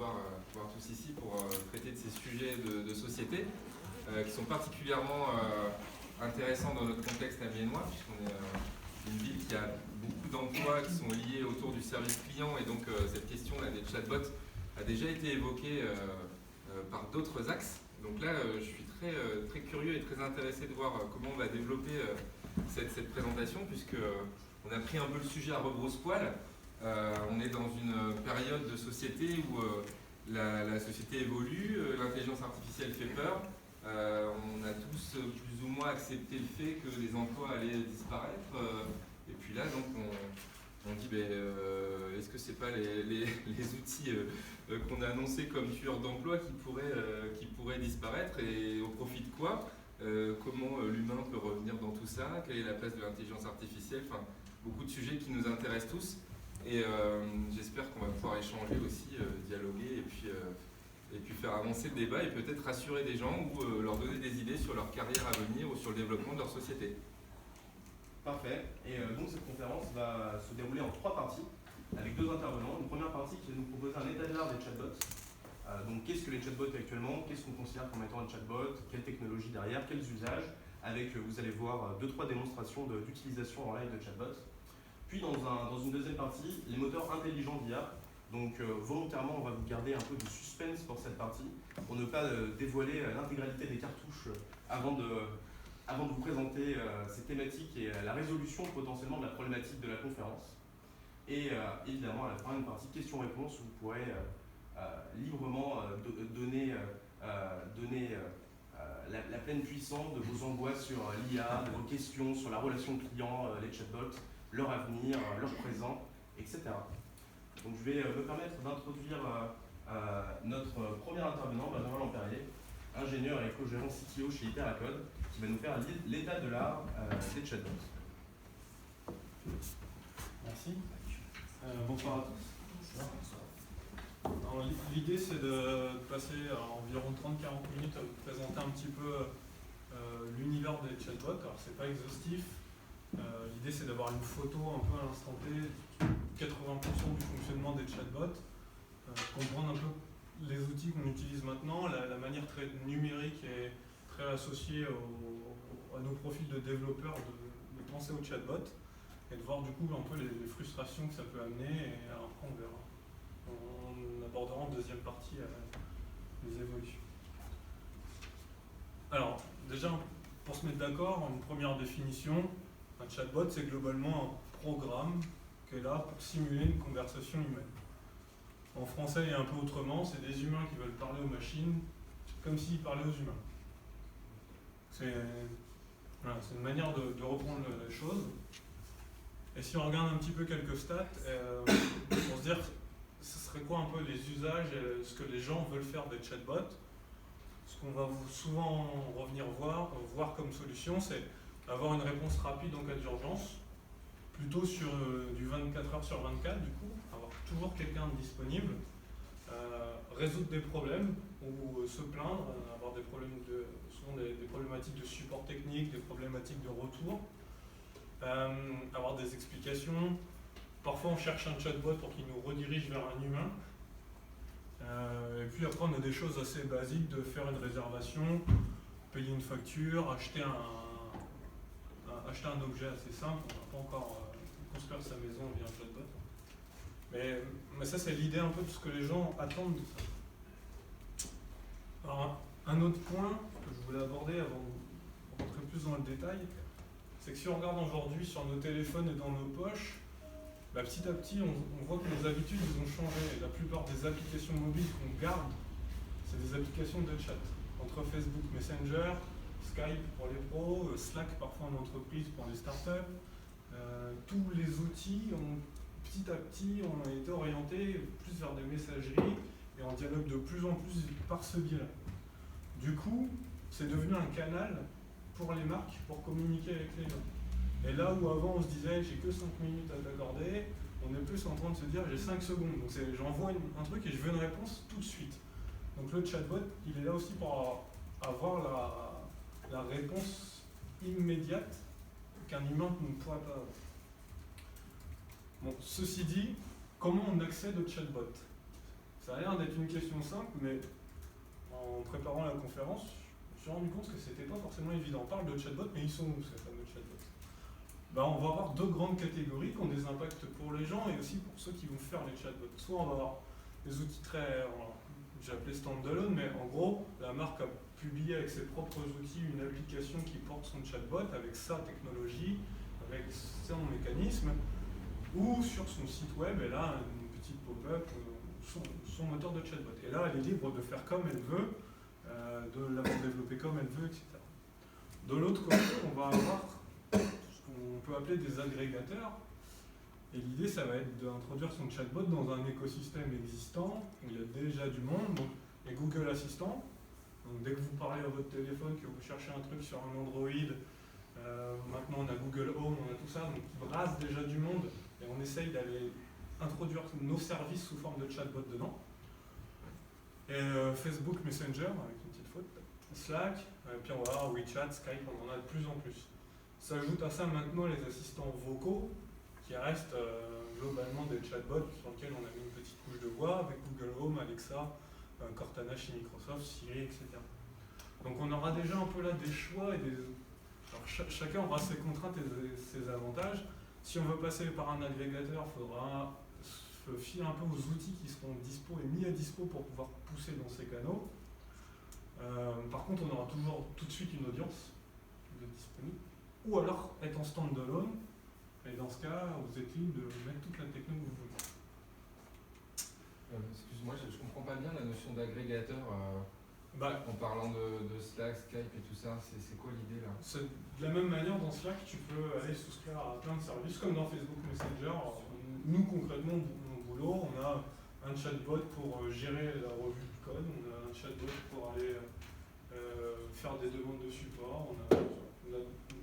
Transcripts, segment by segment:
voir tous ici pour traiter de ces sujets de société qui sont particulièrement intéressants dans notre contexte amiénois, puisqu'on est une ville qui a beaucoup d'emplois qui sont liés autour du service client, et donc cette question-là des chatbots a déjà été évoquée par d'autres axes. Donc là, je suis très curieux et très intéressé de voir comment on va développer cette présentation, puisque on a pris un peu le sujet à rebrousse-poil. On est dans une période de société où la société évolue, l'intelligence artificielle fait peur. On a tous plus ou moins accepté le fait que les emplois allaient disparaître. Et puis là, donc, on dit, est-ce que ce n'est pas les outils qu'on a annoncés comme tueurs d'emplois qui pourraient disparaître, et au profit de quoi? Comment l'humain peut revenir dans tout ça? Quelle est la place de l'intelligence artificielle? Enfin, beaucoup de sujets qui nous intéressent tous. Et j'espère qu'on va pouvoir échanger aussi, dialoguer, et puis faire avancer le débat et peut-être rassurer des gens ou leur donner des idées sur leur carrière à venir ou sur le développement de leur société. Parfait. Et donc cette conférence va se dérouler en 3 parties, avec 2 intervenants. Une première partie qui va nous proposer un état de l'art des chatbots. Donc qu'est-ce que les chatbots actuellement? Qu'est-ce qu'on considère comme étant un chatbot? Quelle technologie derrière? Quels usages? Avec, vous allez voir, 2-3 démonstrations d'utilisation en live de chatbots. Puis dans une deuxième partie, les moteurs intelligents d'IA. Donc volontairement, on va vous garder un peu de suspense pour cette partie, pour ne pas dévoiler l'intégralité des cartouches avant de vous présenter ces thématiques et la résolution potentiellement de la problématique de la conférence. Et évidemment, à la fin, une partie questions-réponses où vous pourrez librement donner la pleine puissance de vos angoisses sur l'IA, de vos questions sur la relation client, les chatbots, leur avenir, leur présent, etc. Donc je vais me permettre d'introduire notre premier intervenant, Benjamin Lampérier, ingénieur et co-gérant CTO chez Hyperacode, qui va nous faire l'état de l'art des chatbots. Merci. Bonsoir à tous. L'idée, c'est de passer environ 30-40 minutes à vous présenter un petit peu l'univers des chatbots. Alors, c'est pas exhaustif. L'idée, c'est d'avoir une photo un peu à l'instant T, 80% du fonctionnement des chatbots, comprendre un peu les outils qu'on utilise maintenant, la manière très numérique et très associée à nos profils de développeurs de penser au chatbot, et de voir du coup un peu les frustrations que ça peut amener, et après on verra. On abordera en deuxième partie les évolutions. Alors, déjà, pour se mettre d'accord, une première définition, un chatbot, c'est globalement un programme qui est là pour simuler une conversation humaine. En français et un peu autrement, c'est des humains qui veulent parler aux machines comme s'ils parlaient aux humains. C'est une manière de reprendre les choses. Et si on regarde un petit peu quelques stats, pour se dire ce serait quoi un peu les usages et ce que les gens veulent faire des chatbots, ce qu'on va souvent revenir voir comme solution, c'est avoir une réponse rapide en cas d'urgence, plutôt sur du 24 heures sur 24 du coup, avoir toujours quelqu'un de disponible, résoudre des problèmes ou se plaindre, avoir des problèmes souvent des problématiques de support technique, des problématiques de retour, avoir des explications. Parfois on cherche un chatbot pour qu'il nous redirige vers un humain. Et puis après on a des choses assez basiques, de faire une réservation, payer une facture, acheter un objet assez simple. On n'a pas encore construire sa maison via un chatbot. Mais ça, c'est l'idée un peu de ce que les gens attendent de ça. Alors, un autre point que je voulais aborder avant de rentrer plus dans le détail, c'est que si on regarde aujourd'hui sur nos téléphones et dans nos poches, petit à petit, on voit que nos habitudes ont changé. La plupart des applications mobiles qu'on garde, c'est des applications de chat. Entre Facebook Messenger, Skype pour les pros, Slack parfois en entreprise pour les startups. Tous les outils petit à petit ont été orientés plus vers des messageries et on dialogue de plus en plus par ce biais-là. Du coup, c'est devenu un canal pour les marques pour communiquer avec les gens. Et là où avant on se disait j'ai que 5 minutes à t'accorder, on est plus en train de se dire j'ai 5 secondes. Donc j'envoie un truc et je veux une réponse tout de suite. Donc le chatbot, il est là aussi pour avoir la réponse immédiate qu'un humain ne pourrait pas avoir. Bon, ceci dit, comment on accède au chatbot? Ça a l'air d'être une question simple, mais en préparant la conférence, je me suis rendu compte que c'était pas forcément évident. On parle de chatbot, mais ils sont où ces fameux chatbots? On va avoir deux grandes catégories qui ont des impacts pour les gens et aussi pour ceux qui vont faire les chatbots. Soit on va avoir des outils très, j'ai appelé standalone, mais en gros, la marque a publié avec ses propres outils une application qui porte son chatbot avec sa technologie, avec son mécanisme, ou sur son site web, elle a une petite pop-up, son moteur de chatbot. Et là, elle est libre de faire comme elle veut, de l'avoir développé comme elle veut, etc. De l'autre côté, on va avoir ce qu'on peut appeler des agrégateurs. Et l'idée, ça va être d'introduire son chatbot dans un écosystème existant où il y a déjà du monde. Donc, et Google Assistant. Donc, dès que vous parlez à votre téléphone, que vous cherchez un truc sur un Android, maintenant on a Google Home, on a tout ça, donc qui brasse déjà du monde et on essaye d'aller introduire nos services sous forme de chatbot dedans. Et Facebook Messenger, avec une petite faute, Slack, puis on va avoir WeChat, Skype, on en a de plus en plus. S'ajoute à ça maintenant les assistants vocaux, qui restent globalement des chatbots sur lesquels on a mis une petite couche de voix, avec Google Home, Alexa, Cortana chez Microsoft, Siri, etc. Donc on aura déjà un peu là des choix et des... Alors chacun aura ses contraintes et ses avantages. Si on veut passer par un agrégateur, il faudra se fier un peu aux outils qui seront dispo et mis à dispo pour pouvoir pousser dans ces canaux. Par contre, on aura toujours tout de suite une audience de disponible. Ou alors être en stand-alone. Et dans ce cas, vous êtes libre de mettre toute la techno que vous voulez. Excuse-moi, je ne comprends pas bien la notion d'agrégateur en parlant de Slack, Skype et tout ça. C'est quoi l'idée là? De la même manière, dans Slack, tu peux aller souscrire à plein de services, comme dans Facebook Messenger. Nous, concrètement, mon boulot, on a un chatbot pour gérer la revue du code, on a un chatbot pour aller faire des demandes de support.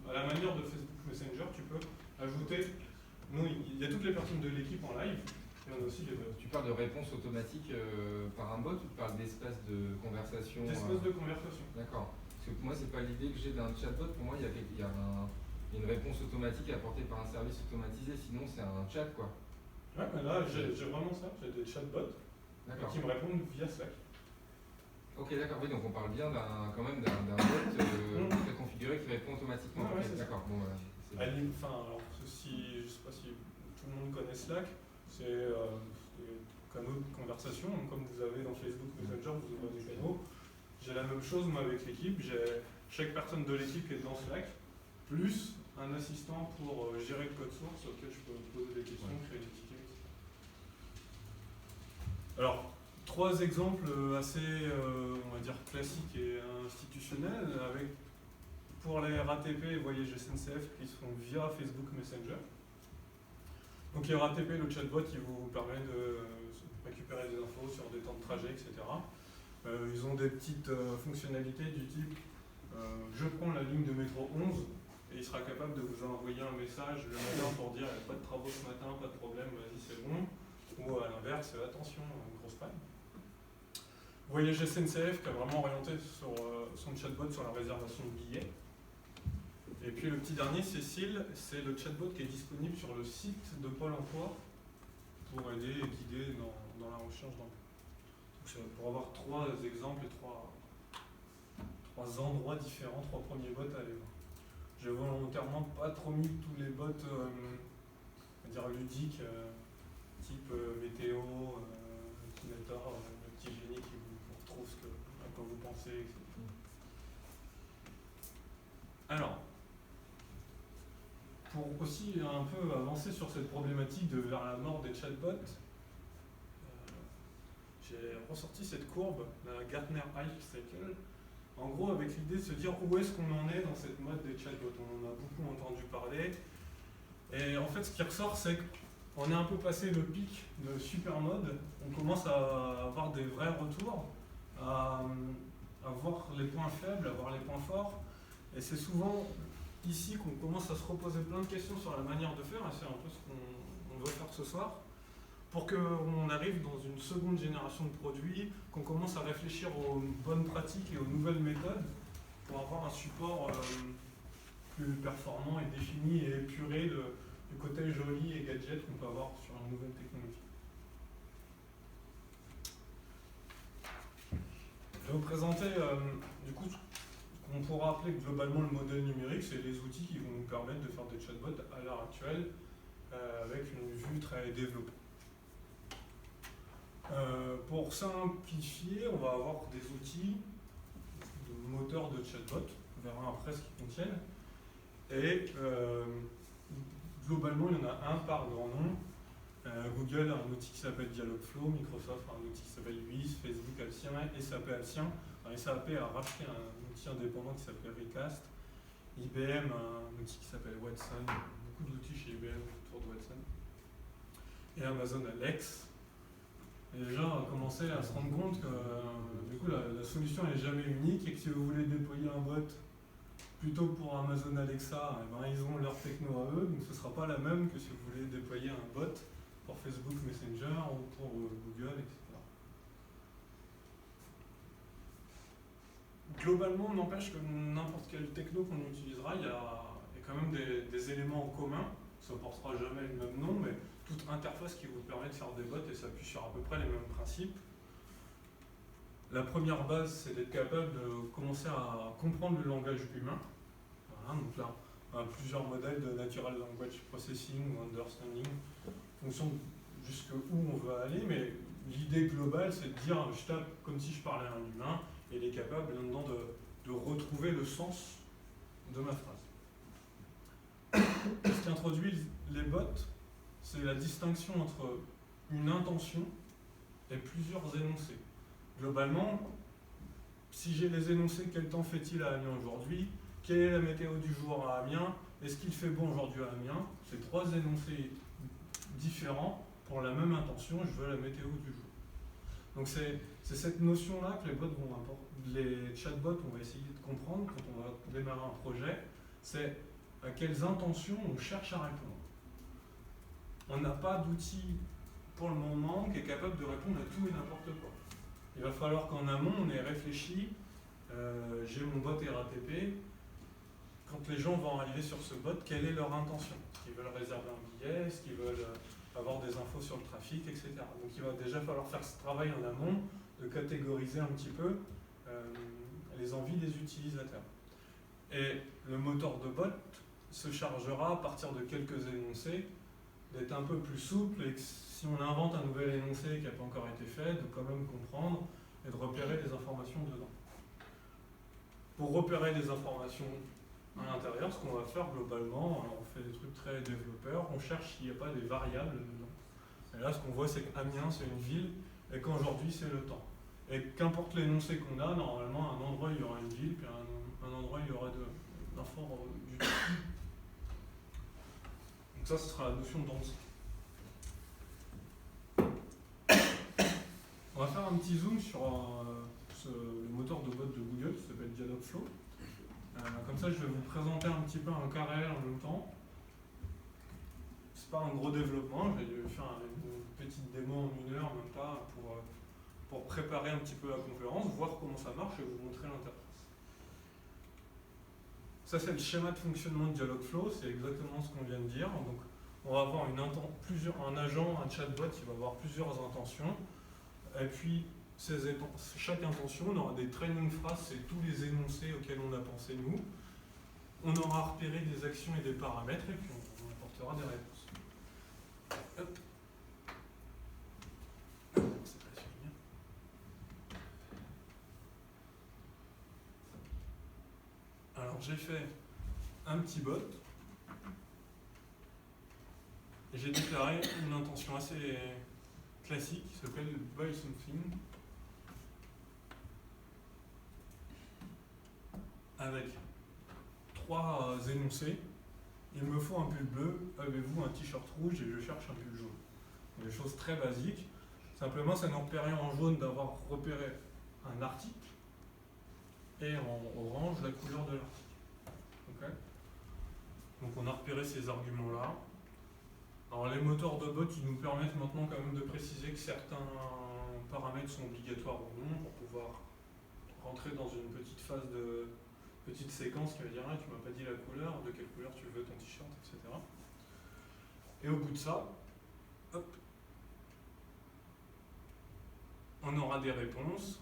À la manière de Facebook Messenger, tu peux ajouter. Nous, il y a toutes les personnes de l'équipe en live, et on a aussi les bots. Tu parles de réponse automatique par un bot ou tu parles d'espace de conversation? D'espace de conversation. D'accord. Parce que moi, c'est pas l'idée que j'ai d'un chatbot. Pour moi, il y a une réponse automatique apportée par un service automatisé. Sinon, c'est un chat, quoi. Ouais, mais là, j'ai vraiment ça. J'ai des chatbots qui me répondent via Slack. Ok, d'accord. Oui, donc on parle bien quand même d'un bot préconfiguré qui répond automatiquement. Ouais, okay, d'accord. Bon, voilà. Alors, je ne sais pas si tout le monde connaît Slack, c'est des canaux de conversation, donc comme vous avez dans Facebook Messenger, vous ouvrez des canaux. J'ai la même chose moi avec l'équipe, j'ai chaque personne de l'équipe qui est dans Slack, plus un assistant pour gérer le code source auquel je peux poser des questions, créer des tickets, etc. Alors, trois exemples assez, on va dire, classiques et institutionnels, avec pour les RATP et voyages SNCF qui se font via Facebook Messenger. Donc les RATP, le chatbot, il vous permet de récupérer des infos sur des temps de trajet, etc. Ils ont des petites fonctionnalités du type je prends la ligne de métro 11 et il sera capable de vous envoyer un message le matin pour dire pas de travaux ce matin, pas de problème, vas-y c'est bon. Ou à l'inverse, attention, grosse panne. Voyage SNCF qui a vraiment orienté sur son chatbot sur la réservation de billets. Et puis le petit dernier, Cécile, c'est le chatbot qui est disponible sur le site de Pôle emploi pour aider et guider dans la recherche d'emploi. Donc pour avoir trois exemples et trois endroits différents, trois premiers bots à aller voir. J'ai volontairement pas trop mis tous les bots on va dire ludiques, type météo, Akinator, le petit génie qui vous retrouve à quoi vous pensez, etc. Alors, pour aussi un peu avancer sur cette problématique de vers la mort des chatbots, j'ai ressorti cette courbe, la Gartner Hype Cycle, en gros avec l'idée de se dire où est-ce qu'on en est dans cette mode des chatbots. On en a beaucoup entendu parler, et en fait ce qui ressort c'est qu'on est un peu passé le pic de super mode, on commence à avoir des vrais retours, à voir les points faibles, à voir les points forts, et c'est souvent ici qu'on commence à se reposer plein de questions sur la manière de faire, et c'est un peu ce qu'on veut faire ce soir, pour qu'on arrive dans une seconde génération de produits, qu'on commence à réfléchir aux bonnes pratiques et aux nouvelles méthodes pour avoir un support plus performant et défini et épuré du côté joli et gadget qu'on peut avoir sur une nouvelle technologie. Je vais vous présenter du coup ce qu'on pourra appeler globalement le modèle numérique, c'est les outils qui vont nous permettre de faire des chatbots à l'heure actuelle avec une vue très développée. Pour simplifier, on va avoir des outils de moteurs de chatbot, on verra après ce qu'ils contiennent. Et globalement, il y en a un par grand nom. Google a un outil qui s'appelle Dialogflow, Microsoft a un outil qui s'appelle Wiz, Facebook a le sien, SAP a le sien. Alors, SAP a racheté un outil indépendant qui s'appelle Recast. IBM a un outil qui s'appelle Watson, beaucoup d'outils chez IBM autour de Watson. Et Amazon Alex. Et déjà, on a commencé à se rendre compte que du coup, la solution n'est jamais unique et que si vous voulez déployer un bot plutôt pour Amazon Alexa, eh ben, ils ont leur techno à eux, donc ce ne sera pas la même que si vous voulez déployer un bot pour Facebook Messenger ou pour Google, etc. Globalement, n'empêche que n'importe quelle techno qu'on utilisera, il y a quand même des éléments en commun. Ça ne portera jamais le même nom, mais toute interface qui vous permet de faire des bots et s'appuie sur à peu près les mêmes principes. La première base, c'est d'être capable de commencer à comprendre le langage humain. Voilà, donc là, on a plusieurs modèles de Natural Language Processing ou Understanding, en fonction de jusqu'où on veut aller, mais l'idée globale, c'est de dire, je tape comme si je parlais à un humain, et il est capable là-dedans de retrouver le sens de ma phrase. Ce qui introduit les bots, c'est la distinction entre une intention et plusieurs énoncés. Globalement, si j'ai les énoncés, quel temps fait-il à Amiens aujourd'hui? Quelle est la météo du jour à Amiens? Est-ce qu'il fait bon aujourd'hui à Amiens? C'est trois énoncés différents pour la même intention, je veux la météo du jour. Donc c'est cette notion-là que les chatbots vont essayer de comprendre quand on va démarrer un projet, c'est à quelles intentions on cherche à répondre. On n'a pas d'outil pour le moment qui est capable de répondre à tout et n'importe quoi. Il va falloir qu'en amont, on ait réfléchi, j'ai mon bot RATP, quand les gens vont arriver sur ce bot, quelle est leur intention? Est-ce qu'ils veulent réserver un billet? Est-ce qu'ils veulent avoir des infos sur le trafic, etc. Donc il va déjà falloir faire ce travail en amont, de catégoriser un petit peu les envies des utilisateurs. Et le moteur de bot se chargera à partir de quelques énoncés d'être un peu plus souple et que si on invente un nouvel énoncé qui n'a pas encore été fait, de quand même comprendre et de repérer les informations dedans. Pour repérer les informations à l'intérieur, ce qu'on va faire globalement, alors on fait des trucs très développeurs, on cherche s'il n'y a pas des variables dedans. Et là, ce qu'on voit, c'est qu'Amiens, c'est une ville, et qu'aujourd'hui, c'est le temps. Et qu'importe l'énoncé qu'on a, normalement, à un endroit, il y aura une ville, puis à un endroit, il y aura de l'info du temps. Donc ça, ce sera la notion de densité. On va faire un petit zoom sur le moteur de bot de Google qui s'appelle Dialogflow. Comme ça, je vais vous présenter un petit peu un cas réel en même temps. C'est pas un gros développement, je vais faire une petite démo en 1 heure, même pas, pour préparer un petit peu la conférence, voir comment ça marche et vous montrer l'interface. Ça, c'est le schéma de fonctionnement de Dialogflow, c'est exactement ce qu'on vient de dire. Donc, on va avoir un agent, un chatbot, il va avoir plusieurs intentions. Et puis, chaque intention, on aura des training phrases, c'est tous les énoncés auxquels on a pensé nous. On aura repéré des actions et des paramètres, et puis on apportera des réponses. Hop. C'est pas fini. Alors, j'ai fait un petit bot. Et j'ai déclaré une intention assez classique qui s'appelle Buy Something. Avec 3 énoncés. Il me faut un pull bleu, avez-vous un t-shirt rouge et je cherche un pull jaune. Des choses très basiques. Simplement, ça nous permet en jaune d'avoir repéré un article et en orange la couleur de l'article. Okay. Donc on a repéré ces arguments-là. Alors les moteurs de bot, ils nous permettent maintenant quand même de préciser que certains paramètres sont obligatoires ou non pour pouvoir rentrer dans une petite phase de petite séquence qui va dire ah, tu m'as pas dit la couleur, de quelle couleur tu veux ton t-shirt, etc. Et au bout de ça, hop, on aura des réponses.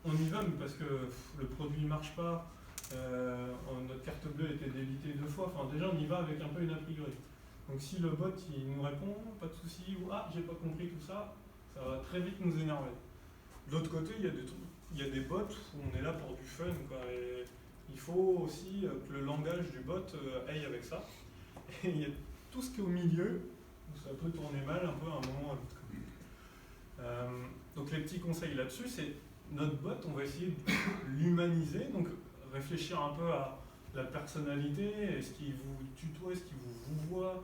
on y va, mais parce que le produit ne marche pas, notre carte bleue était débitée 2 fois, enfin déjà on y va avec un peu une a priori. Donc si le bot il nous répond, pas de souci, ou ah j'ai pas compris tout ça, ça va très vite nous énerver. De l'autre côté, il y a des bots où on est là pour du fun, quoi, et il faut aussi que le langage du bot aille avec ça. Et il y a tout ce qui est au milieu, où ça peut tourner mal un peu à un moment ou à l'autre. Donc les petits conseils là-dessus, c'est notre bot, on va essayer de l'humaniser, donc réfléchir un peu à la personnalité, est-ce qu'il vous tutoie, est-ce qu'il vous voit,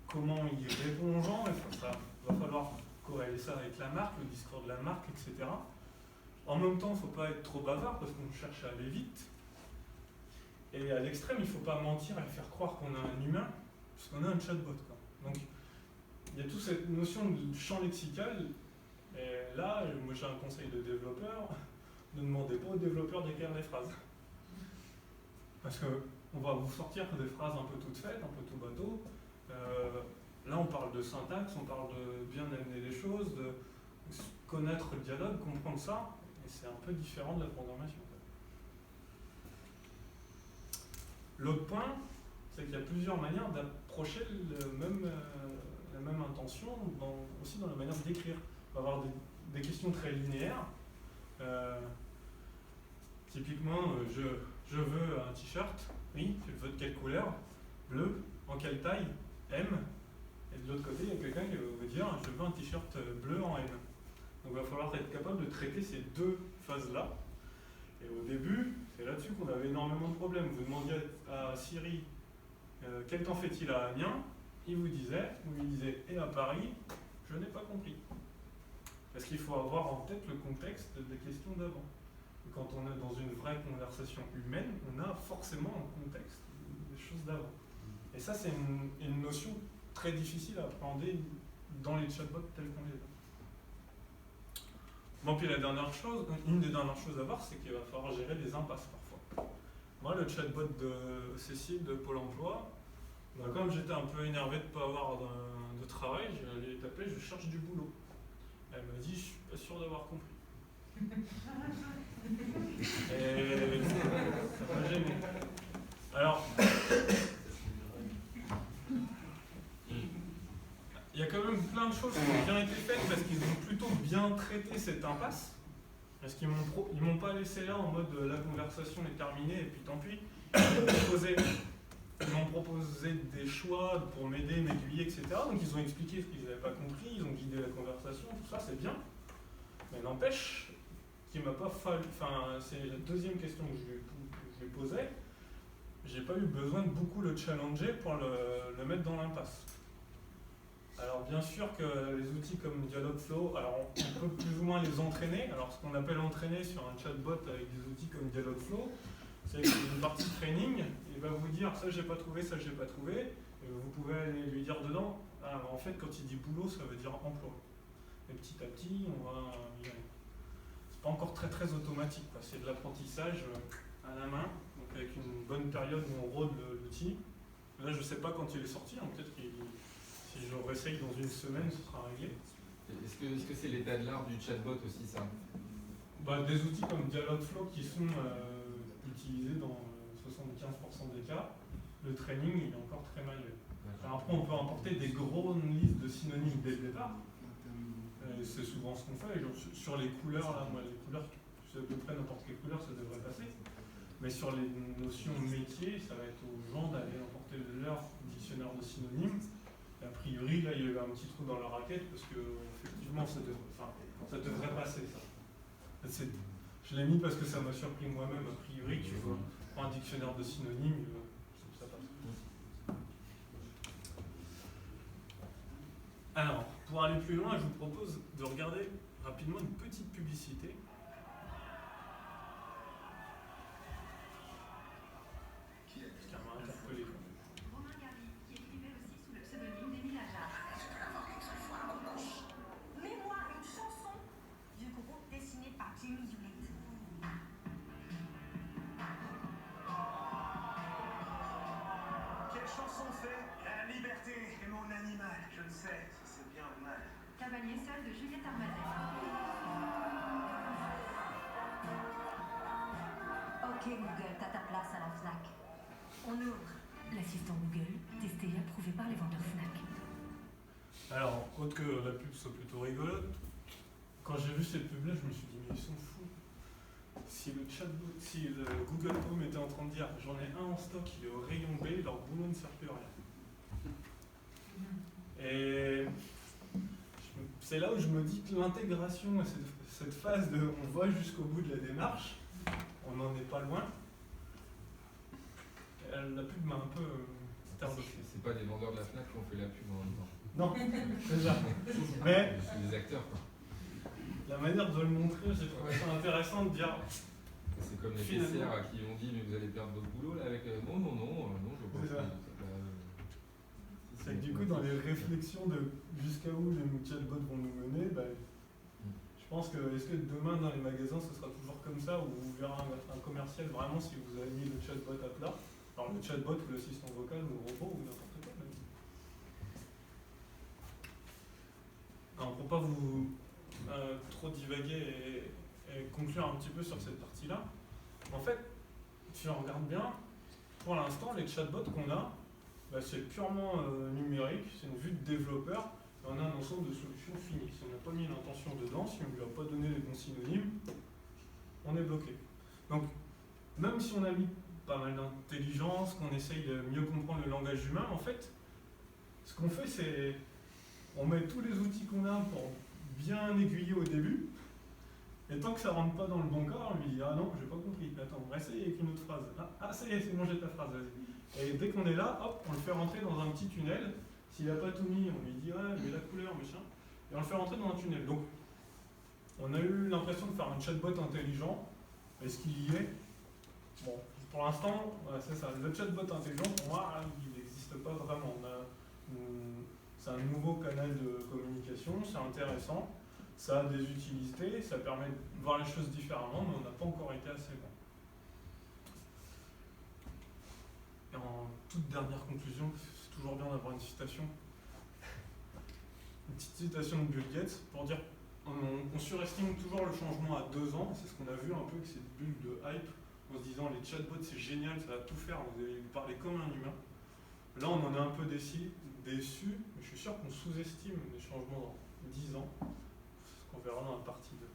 comment il répond aux gens, ça va falloir corréler ça avec la marque, le discours de la marque, etc. En même temps, il ne faut pas être trop bavard parce qu'on cherche à aller vite. Et à l'extrême, il ne faut pas mentir et faire croire qu'on a un humain, puisqu'on a un chatbot, quoi. Donc, il y a toute cette notion de champ lexical. Et là, moi j'ai un conseil de développeur, ne demandez pas aux développeurs d'écrire des phrases. Parce qu'on va vous sortir des phrases un peu toutes faites, un peu tout bateau. Là, on parle de syntaxe, on parle de bien amener les choses, de connaître le dialogue, comprendre ça, et c'est un peu différent de la programmation. L'autre point, c'est qu'il y a plusieurs manières d'approcher la même intention, aussi dans la manière d'écrire. On va avoir des questions très linéaires. Typiquement, je veux un t-shirt, oui, tu le veux de quelle couleur? Bleu, en quelle taille? M. Et de l'autre côté, il y a quelqu'un qui va vous dire je veux un t-shirt bleu en M. Donc il va falloir être capable de traiter ces deux phases-là. Et au début, c'est là-dessus qu'on avait énormément de problèmes. Vous demandiez à Siri quel temps fait-il à Amiens, vous lui disiez et à Paris, je n'ai pas compris. Parce qu'il faut avoir en tête le contexte des questions d'avant. Et quand on est dans une vraie conversation humaine, on a forcément un contexte des choses d'avant. Et ça, c'est une notion très difficile à appréhender dans les chatbots tels qu'on les a. Bon, puis une des dernières choses à voir, c'est qu'il va falloir gérer des impasses parfois. Moi, le chatbot de Cécile de Pôle emploi, comme j'étais un peu énervé de ne pas avoir de travail, je lui ai tapé, je cherche du boulot. Elle m'a dit, je suis pas sûr d'avoir compris. Et ça m'a gêné. Alors, il y a quand même plein de choses qui ont bien été faites parce qu'ils ont plutôt bien traité cette impasse. Parce qu'ils m'ont pas laissé là en mode la conversation est terminée et puis tant pis. Ils m'ont proposé des choix pour m'aider, m'aiguiller, etc. Donc ils ont expliqué ce qu'ils n'avaient pas compris, ils ont guidé la conversation, tout ça c'est bien. Mais n'empêche qu'il m'a pas fallu. Enfin, c'est la deuxième question que je lui posais. J'ai pas eu besoin de beaucoup le challenger pour le mettre dans l'impasse. Alors bien sûr que les outils comme Dialogflow, alors on peut plus ou moins les entraîner. Alors ce qu'on appelle entraîner sur un chatbot avec des outils comme Dialogflow, c'est une partie training, il va vous dire ça j'ai pas trouvé, ça j'ai pas trouvé, et vous pouvez aller lui dire dedans, ah, en fait quand il dit boulot ça veut dire emploi. Et petit à petit on va y aller. C'est pas encore très très automatique, quoi. C'est de l'apprentissage à la main, donc avec une bonne période où on rôde l'outil. Là je sais pas quand il est sorti, hein, peut-être qu'il si je le réessaye dans une semaine, ce sera réglé. Est-ce que c'est l'état de l'art du chatbot aussi, ça? Des outils comme Dialogflow qui sont utilisés dans 75% des cas, le training il est encore très manuel. Alors après, on peut importer des grosses listes de synonymes dès le départ. C'est souvent ce qu'on fait. Sur les couleurs, là, moi, les couleurs, c'est à peu près n'importe quelle couleur, ça devrait passer. Mais sur les notions métiers, ça va être aux gens d'aller importer leur dictionnaire de synonymes. A priori, là, il y a eu un petit trou dans la raquette parce que, effectivement, ça devrait passer, ça. Je l'ai mis parce que ça m'a surpris moi-même. A priori, tu vois, un dictionnaire de synonymes, ça passe. Alors, pour aller plus loin, je vous propose de regarder rapidement une petite publicité. Qui m'a interpellé. Cavalier seul de Juliette Armazel. Google, t'as ta place à la Fnac. On ouvre. L'assistant Google, testé et approuvé par les vendeurs Fnac. Alors, autre que la pub soit plutôt rigolote, quand j'ai vu cette pub-là, je me suis dit, mais ils sont fous. Si le chatbot, si le Google Home était en train de dire, j'en ai un en stock, il est au rayon B, leur boulot ne sert plus à rien. Et c'est là où je me dis que l'intégration, cette phase de on va jusqu'au bout de la démarche, on n'en est pas loin. La pub m'a un peu interloqué. C'est pas les vendeurs de la Fnac qui ont fait la pub en même temps. Non, déjà. Mais C'est des acteurs, quoi. la manière de le montrer, j'ai trouvé ça intéressant de dire. C'est comme les Finalement. caissières à qui ont dit mais vous allez perdre votre boulot là avec non, je pense C'est ça. que C'est que du coup, dans les réflexions de jusqu'à où les chatbots vont nous mener, je pense que est-ce que demain dans les magasins ce sera toujours comme ça, où vous verrez un commercial vraiment si vous avez mis le chatbot à plat, alors le chatbot ou l'assistant vocal ou le robot ou n'importe quoi même. Alors pour pas vous trop divaguer et conclure un petit peu sur cette partie-là, en fait, si on regarde bien, pour l'instant les chatbots qu'on a, c'est purement numérique, c'est une vue de développeur, et on a un ensemble de solutions finies. Si on n'a pas mis l'intention dedans, si on ne lui a pas donné les bons synonymes, on est bloqué. Donc, même si on a mis pas mal d'intelligence, qu'on essaye de mieux comprendre le langage humain, en fait, ce qu'on fait, c'est on met tous les outils qu'on a pour bien aiguiller au début, et tant que ça rentre pas dans le bon cas, on lui dit « Ah non, j'ai pas compris, attends, on va essayer avec une autre phrase. Ah ça y est, c'est bon, j'ai ta phrase, vas-y. » Et dès qu'on est là, hop, on le fait rentrer dans un petit tunnel. S'il n'a pas tout mis, on lui dit « Ouais, mais la couleur, machin. » Et on le fait rentrer dans un tunnel. Donc, on a eu l'impression de faire un chatbot intelligent. Est-ce qu'il y est? Bon, pour l'instant, c'est ça. Le chatbot intelligent, pour moi, il n'existe pas vraiment. C'est un nouveau canal de communication, c'est intéressant. Ça a des utilités, ça permet de voir les choses différemment, mais on n'a pas encore été assez loin. Et en toute dernière conclusion, c'est toujours bien d'avoir une citation. Une petite citation de Bill Gates pour dire on surestime toujours le changement à 2 ans, c'est ce qu'on a vu un peu avec cette bulle de hype, en se disant les chatbots c'est génial, ça va tout faire, vous allez parler comme un humain. Là on en est un peu déçu, mais je suis sûr qu'on sous-estime les changements dans 10 ans. On verra dans la partie 2.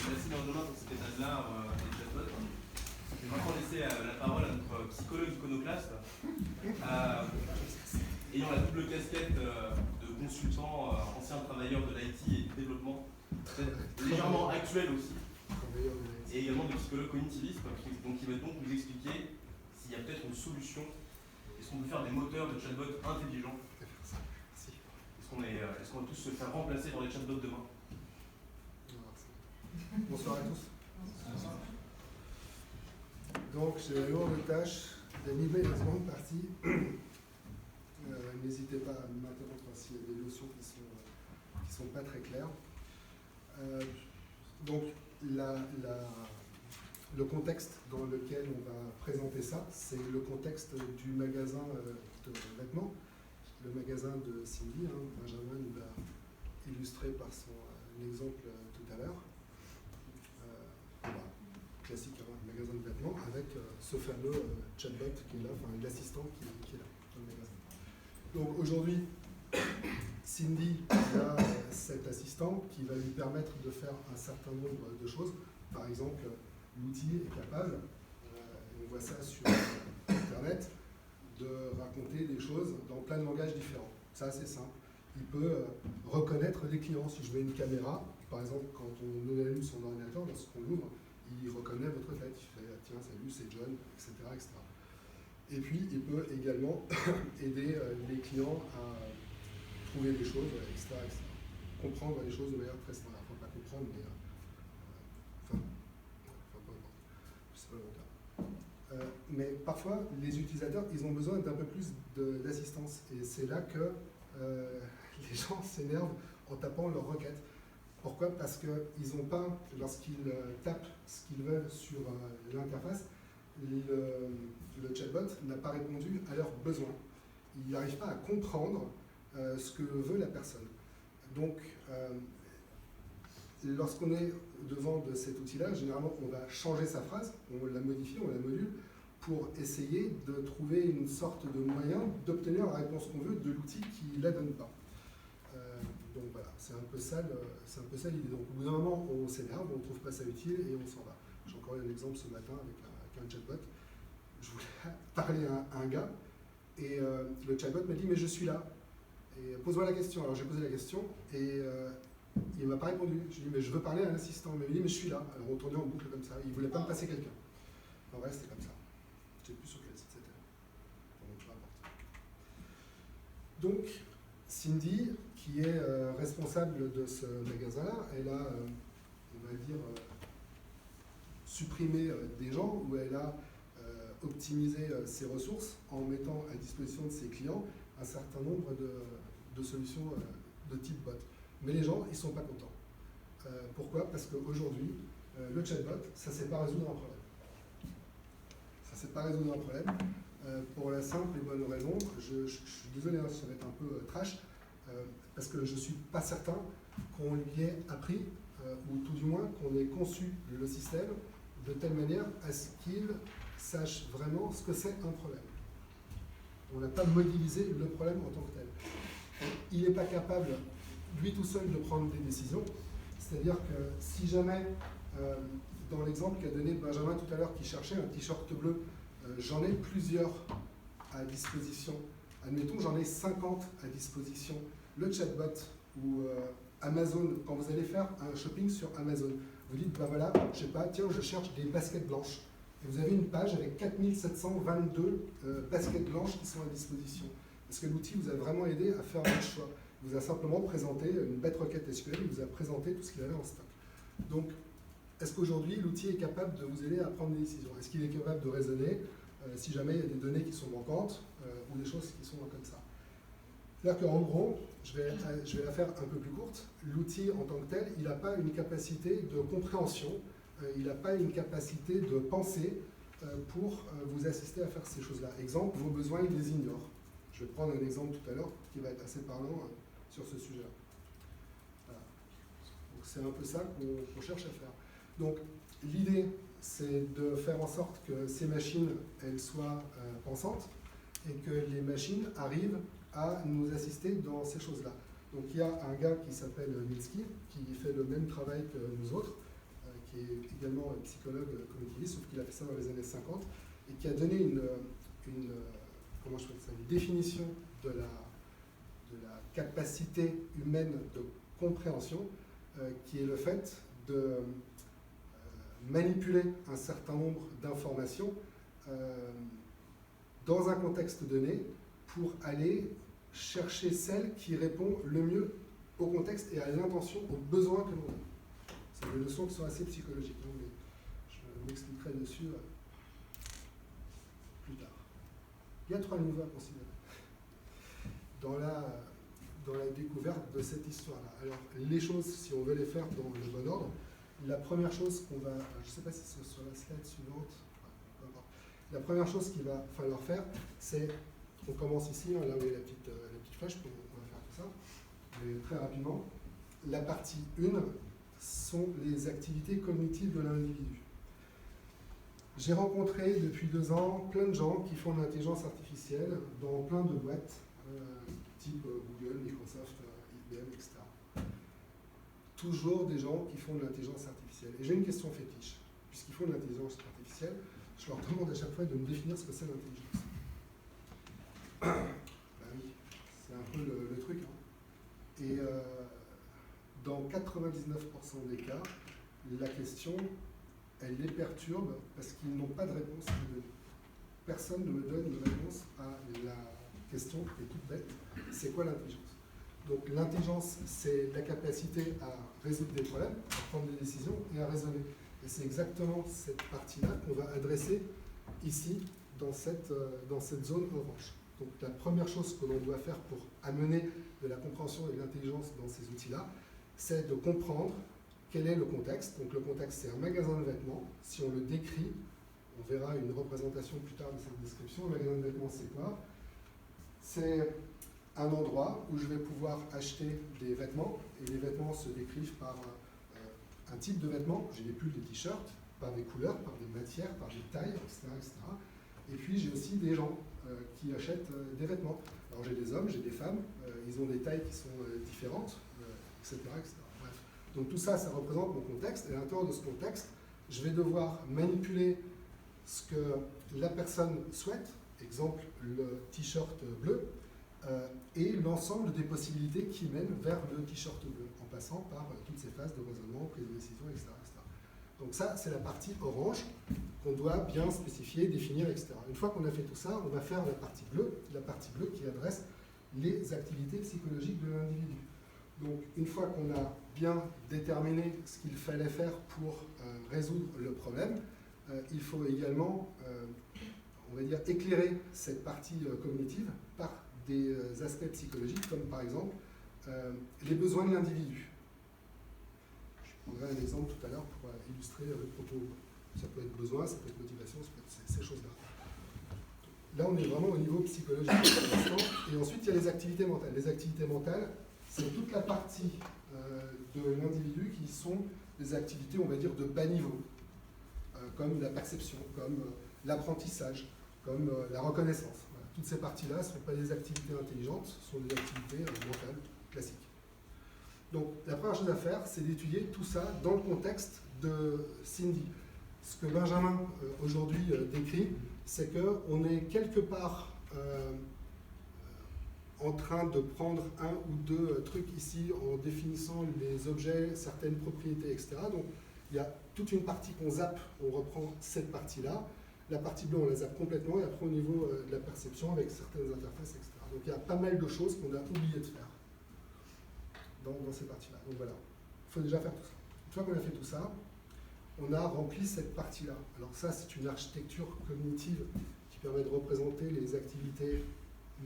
Merci Benjamin pour cet état de l'art des chatbots. Je vais maintenant laisser la parole à notre psychologue iconoclaste, ayant la double casquette de consultant, ancien travailleur de l'IT et du développement, légèrement actuel aussi, et également de psychologue cognitiviste, qui va donc nous expliquer s'il y a peut-être une solution. Est-ce qu'on peut faire des moteurs de chatbots intelligents? Est-ce qu'on va tous se faire remplacer dans les chatbots demain? Bonsoir à tous. Donc, j'ai la lourde tâche d'animer la seconde partie. N'hésitez pas à m'interrompre s'il y a des notions qui sont pas très claires. Donc, le contexte dans lequel on va présenter ça, c'est le contexte du magasin de vêtements, le magasin de Cindy. Benjamin nous l'a illustré par son exemple tout à l'heure. Classique, un magasin de vêtements avec ce fameux chatbot qui est là, enfin l'assistant qui est là dans le magasin. Donc aujourd'hui, Cindy a cet assistant qui va lui permettre de faire un certain nombre de choses. Par exemple, l'outil est capable, on voit ça sur Internet, de raconter des choses dans plein de langages différents. Ça, c'est simple. Il peut reconnaître des clients. Si je mets une caméra, par exemple, quand on allume son ordinateur, lorsqu'on l'ouvre, il reconnaît votre tête. Il fait « Tiens, salut, c'est John », etc., etc. Et puis, il peut également aider les clients à trouver des choses, etc., etc. Comprendre les choses de manière très simple. Enfin, pas comprendre, mais... peu importe. C'est pas le bon terme. Mais parfois, les utilisateurs, ils ont besoin d'un peu plus d'assistance. Et c'est là que les gens s'énervent en tapant leur requête. Pourquoi? Parce qu'ils n'ont pas, lorsqu'ils tapent ce qu'ils veulent sur l'interface, le chatbot n'a pas répondu à leurs besoins. Il n'arrive pas à comprendre ce que veut la personne. Donc, lorsqu'on est devant de cet outil-là, généralement, on va changer sa phrase, on la modifie, on la module, pour essayer de trouver une sorte de moyen d'obtenir la réponse qu'on veut de l'outil qui ne la donne pas. Donc voilà, c'est un peu ça l'idée. Donc au bout d'un moment, on s'énerve, on ne trouve pas ça utile et on s'en va. J'ai encore eu un exemple ce matin avec un chatbot. Je voulais parler à un gars et le chatbot m'a dit mais je suis là. Et pose-moi la question. Alors j'ai posé la question et il ne m'a pas répondu. Je lui ai dit mais je veux parler à un assistant. Il m'a dit mais je suis là. Alors on tournait en boucle comme ça. Il ne voulait pas me passer quelqu'un. En vrai c'était comme ça. Je ne sais plus sur quel site c'était. Bon, peu importe. Donc Cindy, qui est responsable de ce magasin-là, elle a, on va dire, supprimé des gens, ou elle a optimisé ses ressources en mettant à disposition de ses clients un certain nombre de solutions de type bot. Mais les gens, ils ne sont pas contents. Pourquoi? Parce qu'aujourd'hui, le chatbot, ça ne sait pas résoudre un problème. Ça ne sait pas résoudre un problème. Pour la simple et bonne raison, je suis désolé, hein, ça va être un peu trash, parce que je ne suis pas certain qu'on lui ait appris, ou tout du moins qu'on ait conçu le système de telle manière à ce qu'il sache vraiment ce que c'est un problème. On n'a pas modélisé le problème en tant que tel. Il n'est pas capable, lui tout seul, de prendre des décisions. C'est-à-dire que si jamais, dans l'exemple qu'a donné Benjamin tout à l'heure, qui cherchait un t-shirt bleu, j'en ai plusieurs à disposition. Admettons, j'en ai 50 à disposition. Le chatbot ou Amazon, quand vous allez faire un shopping sur Amazon, vous dites, ben voilà, je sais pas, tiens, je cherche des baskets blanches. Et vous avez une page avec 4722 baskets blanches qui sont à disposition. Parce que l'outil vous a vraiment aidé à faire votre choix. Il vous a simplement présenté une bête requête SQL, il vous a présenté tout ce qu'il avait en stock. Donc, est-ce qu'aujourd'hui, l'outil est capable de vous aider à prendre des décisions? Est-ce qu'il est capable de raisonner si jamais il y a des données qui sont manquantes ou des choses qui sont comme ça? C'est-à-dire qu'en gros, je vais la faire un peu plus courte, l'outil en tant que tel, il n'a pas une capacité de compréhension, il n'a pas une capacité de pensée pour vous assister à faire ces choses-là. Exemple, vos besoins, il les ignore. Je vais prendre un exemple tout à l'heure qui va être assez parlant sur ce sujet-là. Voilà. Donc c'est un peu ça qu'on cherche à faire. Donc l'idée, c'est de faire en sorte que ces machines, elles soient pensantes et que les machines arrivent à nous assister dans ces choses-là. Donc il y a un gars qui s'appelle Minsky, qui fait le même travail que nous autres, qui est également psychologue cognitiviste, sauf qu'il a fait ça dans les années 50, et qui a donné une définition de la capacité humaine de compréhension, qui est le fait de manipuler un certain nombre d'informations dans un contexte donné pour aller chercher celle qui répond le mieux au contexte et à l'intention, aux besoins que l'on a. C'est des leçons qui sont assez psychologiques, hein, mais je m'expliquerai dessus plus tard. Il y a 3 niveaux à considérer dans la découverte de cette histoire-là. Alors, les choses, si on veut les faire dans le bon ordre, la première chose qu'on va, je ne sais pas si c'est sur la slide suivante, la première chose qu'il va falloir faire, c'est, on commence ici, là où il y a la petite flèche, on va faire tout ça, mais très rapidement. La partie 1 sont les activités cognitives de l'individu. J'ai rencontré depuis 2 ans plein de gens qui font de l'intelligence artificielle dans plein de boîtes, type Google, Microsoft, IBM, etc. Toujours des gens qui font de l'intelligence artificielle. Et j'ai une question fétiche. Puisqu'ils font de l'intelligence artificielle, je leur demande à chaque fois de me définir ce que c'est l'intelligence. Ben oui, c'est un peu le truc. Hein. Et dans 99% des cas, la question, elle les perturbe parce qu'ils n'ont pas de réponse à me donner. Personne ne me donne une réponse à la question qui est toute bête. C'est quoi l'intelligence? Donc l'intelligence, c'est la capacité à résoudre des problèmes, à prendre des décisions et à raisonner. Et c'est exactement cette partie-là qu'on va adresser ici, dans cette zone orange. Donc la première chose que l'on doit faire pour amener de la compréhension et de l'intelligence dans ces outils-là, c'est de comprendre quel est le contexte. Donc le contexte, c'est un magasin de vêtements. Si on le décrit, on verra une représentation plus tard de cette description. Un magasin de vêtements, c'est quoi? C'est un endroit où je vais pouvoir acheter des vêtements, et les vêtements se décrivent par un type de vêtements. J'ai des pulls, des t-shirts, par des couleurs, par des matières, par des tailles, etc. etc. Et puis j'ai aussi des gens qui achètent des vêtements. Alors j'ai des hommes, j'ai des femmes, ils ont des tailles qui sont différentes, etc., etc. Bref. Donc tout ça, ça représente mon contexte, et à l'intérieur de ce contexte, je vais devoir manipuler ce que la personne souhaite, exemple le t-shirt bleu, et l'ensemble des possibilités qui mènent vers le t-shirt bleu, en passant par toutes ces phases de raisonnement, prise de décision, etc., etc. Donc ça, c'est la partie orange qu'on doit bien spécifier, définir, etc. Une fois qu'on a fait tout ça, on va faire la partie bleue qui adresse les activités psychologiques de l'individu. Donc une fois qu'on a bien déterminé ce qu'il fallait faire pour résoudre le problème, il faut également, on va dire, éclairer cette partie cognitive par des aspects psychologiques, comme par exemple les besoins de l'individu. Je prendrai un exemple tout à l'heure pour illustrer le propos. Ça peut être besoin, ça peut être motivation, ça peut être ces choses-là. Là, on est vraiment au niveau psychologique pour l'instant. Et ensuite, il y a les activités mentales. Les activités mentales, c'est toute la partie de l'individu qui sont des activités, on va dire, de bas niveau, comme la perception, comme l'apprentissage, comme la reconnaissance. Voilà. Toutes ces parties-là ne sont pas des activités intelligentes, ce sont des activités mentales classiques. Donc, la première chose à faire, c'est d'étudier tout ça dans le contexte de Cindy. Ce que Benjamin, aujourd'hui, décrit, c'est qu'on est quelque part en train de prendre un ou deux trucs ici en définissant les objets, certaines propriétés, etc. Donc, il y a toute une partie qu'on zappe, on reprend cette partie-là. La partie bleue, on la zappe complètement, et après au niveau de la perception avec certaines interfaces, etc. Donc, il y a pas mal de choses qu'on a oublié de faire dans ces parties-là. Donc voilà, il faut déjà faire tout ça. Une fois qu'on a fait tout ça, on a rempli cette partie-là. Alors ça, c'est une architecture cognitive qui permet de représenter les activités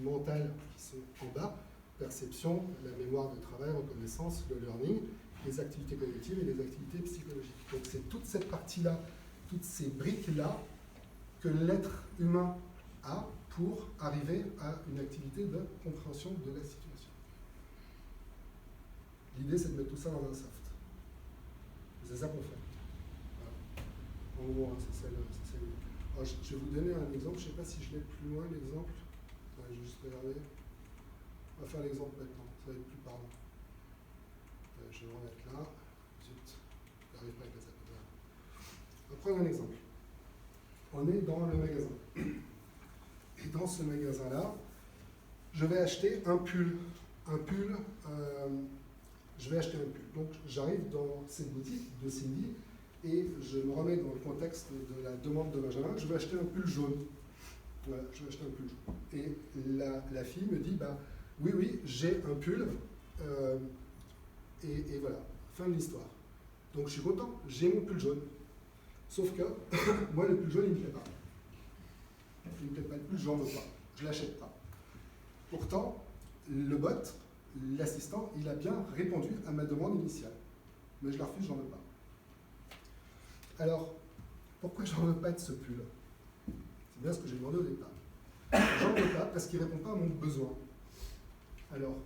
mentales qui sont en bas, perception, la mémoire de travail, reconnaissance, le learning, les activités cognitives et les activités psychologiques. Donc c'est toute cette partie-là, toutes ces briques-là que l'être humain a pour arriver à une activité de compréhension de la situation. L'idée, c'est de mettre tout ça dans un soft. C'est ça qu'on fait. Voilà. En gros, hein, c'est ça l'idée. Alors, je vais vous donner un exemple. Je ne sais pas si je l'ai plus loin, l'exemple. Je vais juste regarder. On va faire l'exemple maintenant. Ça va être plus parlant. Je vais le remettre là. Zut. Je n'arrive pas avec la zapper. On va prendre un exemple. On est dans le magasin. Et dans ce magasin-là, je vais acheter un pull. Je vais acheter un pull. Donc j'arrive dans cette boutique de Cindy et je me remets dans le contexte de la demande de Benjamin. Je vais acheter un pull jaune. Voilà, je vais acheter un pull jaune. Et la fille me dit, bah oui, j'ai un pull. Et voilà, fin de l'histoire. Donc je suis content, j'ai mon pull jaune. Sauf que moi le pull jaune il ne me plaît pas. Il ne me plaît pas, le pull j'en veux pas. Je ne l'achète pas. Pourtant, le bot, l'assistant, il a bien répondu à ma demande initiale. Mais je la refuse, j'en veux pas. Alors, pourquoi j'en veux pas de ce pull? C'est bien ce que j'ai demandé au départ. J'en veux pas parce qu'il ne répond pas à mon besoin. Alors,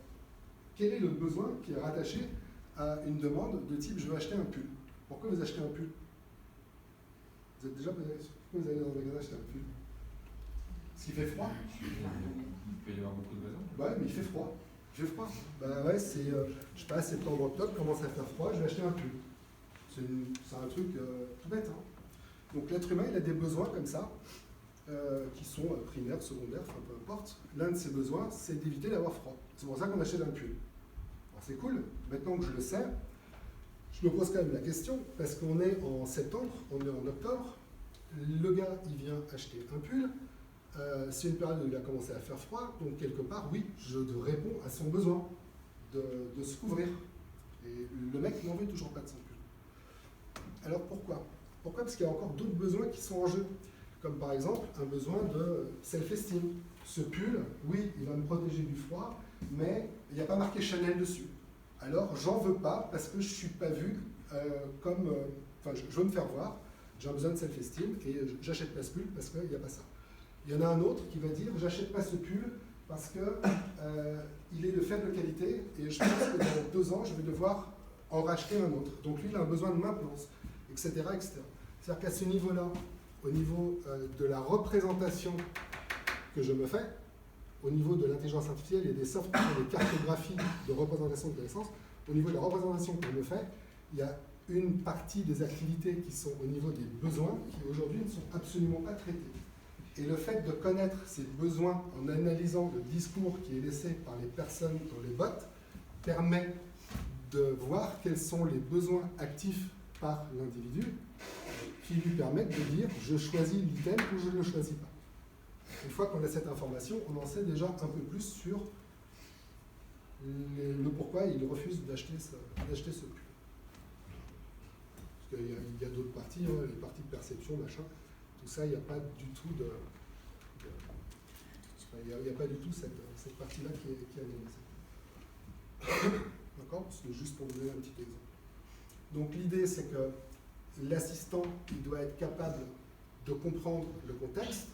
quel est le besoin qui est rattaché à une demande de type je veux acheter un pull? Pourquoi vous achetez un pull? Vous êtes déjà posé la question? Pourquoi vous allez dans le magasin acheter un pull? Parce qu'il fait froid? Il peut y avoir beaucoup de raisons. Ouais, mais il fait froid. Il fait froid. Bah ouais, c'est, je sais pas, septembre, octobre, commence à faire froid, je vais acheter un pull. C'est un truc tout bête. Hein. Donc l'être humain, il a des besoins comme ça, qui sont primaires, secondaires, enfin peu importe. L'un de ses besoins, c'est d'éviter d'avoir froid. C'est pour ça qu'on achète un pull. Alors c'est cool, maintenant que je le sais, je me pose quand même la question, parce qu'on est en septembre, on est en octobre, le gars, il vient acheter un pull, c'est une période où il a commencé à faire froid, donc quelque part, oui, je réponds à son besoin de se couvrir. Et le mec n'en veut toujours pas de son pull. Alors pourquoi? Pourquoi? Parce qu'il y a encore d'autres besoins qui sont en jeu, comme par exemple un besoin de self-esteem. Ce pull, oui, il va me protéger du froid, mais il n'y a pas marqué Chanel dessus. Alors j'en veux pas parce que je ne suis pas vu comme... Enfin, je veux me faire voir, j'ai un besoin de self-esteem et j'achète pas ce pull parce qu'il n'y a pas ça. Il y en a un autre qui va dire, j'achète pas ce pull parce que il est de faible qualité et je pense que dans 2 ans, je vais devoir en racheter un autre. Donc lui, il a un besoin de maintenance, etc. etc. C'est-à-dire qu'à ce niveau-là, au niveau de la représentation que je me fais, au niveau de l'intelligence artificielle et des softs qui sont des cartographies de représentation de connaissances, au niveau de la représentation que je me fais, il y a une partie des activités qui sont au niveau des besoins qui aujourd'hui ne sont absolument pas traités. Et le fait de connaître ces besoins en analysant le discours qui est laissé par les personnes dans les bots permet de voir quels sont les besoins actifs par l'individu qui lui permettent de dire je choisis l'item ou je ne le choisis pas. Une fois qu'on a cette information, on en sait déjà un peu plus sur le pourquoi il refuse d'acheter ce pull. Parce qu'il y a d'autres parties, hein, les parties de perception, machin, tout ça, il n'y a pas du tout il n'y a pas du tout cette partie-là qui est analysée. D'accord? C'est juste pour vous donner un petit exemple. Donc l'idée, c'est que l'assistant, il doit être capable de comprendre le contexte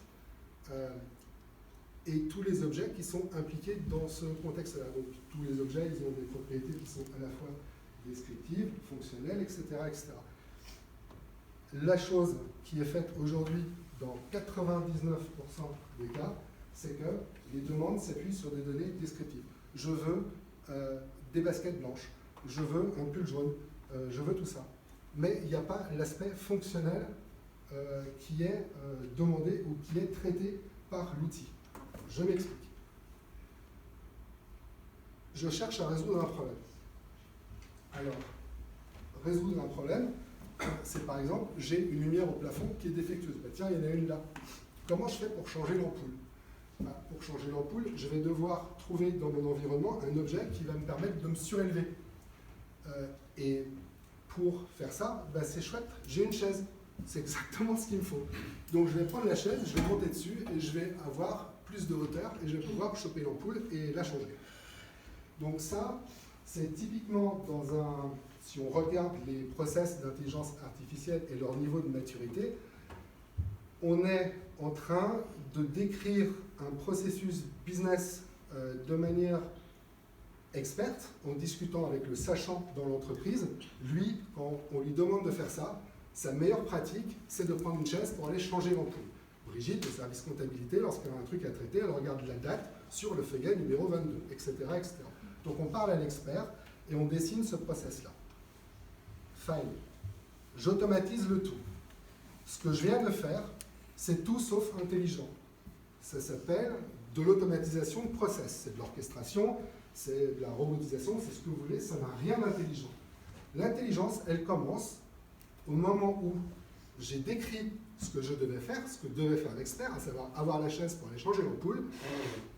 et tous les objets qui sont impliqués dans ce contexte-là. Donc tous les objets, ils ont des propriétés qui sont à la fois descriptives, fonctionnelles, etc. etc. La chose qui est faite aujourd'hui dans 99% des cas, c'est que les demandes s'appuient sur des données descriptives. Je veux des baskets blanches, je veux un pull jaune, je veux tout ça. Mais il n'y a pas l'aspect fonctionnel qui est demandé ou qui est traité par l'outil. Je m'explique. Je cherche à résoudre un problème. Alors, résoudre un problème, c'est par exemple, j'ai une lumière au plafond qui est défectueuse. Bah, tiens, il y en a une là. Comment je fais pour changer l'ampoule? Bah, pour changer l'ampoule, je vais devoir trouver dans mon environnement un objet qui va me permettre de me surélever. Et pour faire ça, bah, c'est chouette, j'ai une chaise. C'est exactement ce qu'il me faut. Donc je vais prendre la chaise, je vais monter dessus et je vais avoir plus de hauteur et je vais pouvoir choper l'ampoule et la changer. Donc ça, c'est typiquement dans un... Si on regarde les process d'intelligence artificielle et leur niveau de maturité, on est en train de décrire un processus business de manière experte, en discutant avec le sachant dans l'entreprise. Lui, quand on lui demande de faire ça, sa meilleure pratique, c'est de prendre une chaise pour aller changer l'ampoule. Brigitte, au service comptabilité, lorsqu'elle a un truc à traiter, elle regarde la date sur le feuillet numéro 22, etc., etc. Donc on parle à l'expert et on dessine ce process-là. Fine. J'automatise le tout. Ce que je viens de faire, c'est tout sauf intelligent. Ça s'appelle de l'automatisation de process. C'est de l'orchestration, c'est de la robotisation, c'est ce que vous voulez, ça n'a rien d'intelligent. L'intelligence, elle commence au moment où j'ai décrit ce que je devais faire, ce que devait faire l'expert, à savoir avoir la chaise pour aller changer l'ampoule,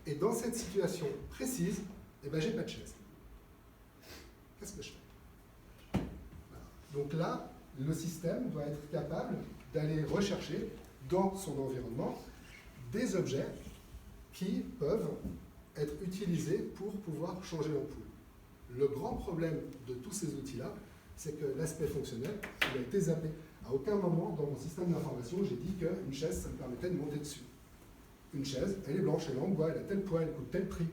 et dans cette situation précise, eh ben, j'ai pas de chaise. Qu'est-ce que je fais? Voilà. Donc là, le système doit être capable d'aller rechercher dans son environnement des objets qui peuvent être utilisés pour pouvoir changer l'ampoule. Le grand problème de tous ces outils-là, c'est que l'aspect fonctionnel, il a été zappé. À aucun moment dans mon système d'information, j'ai dit qu'une chaise, ça me permettait de monter dessus. Une chaise, elle est blanche, elle est en bois, elle a tel poids, elle coûte tel prix.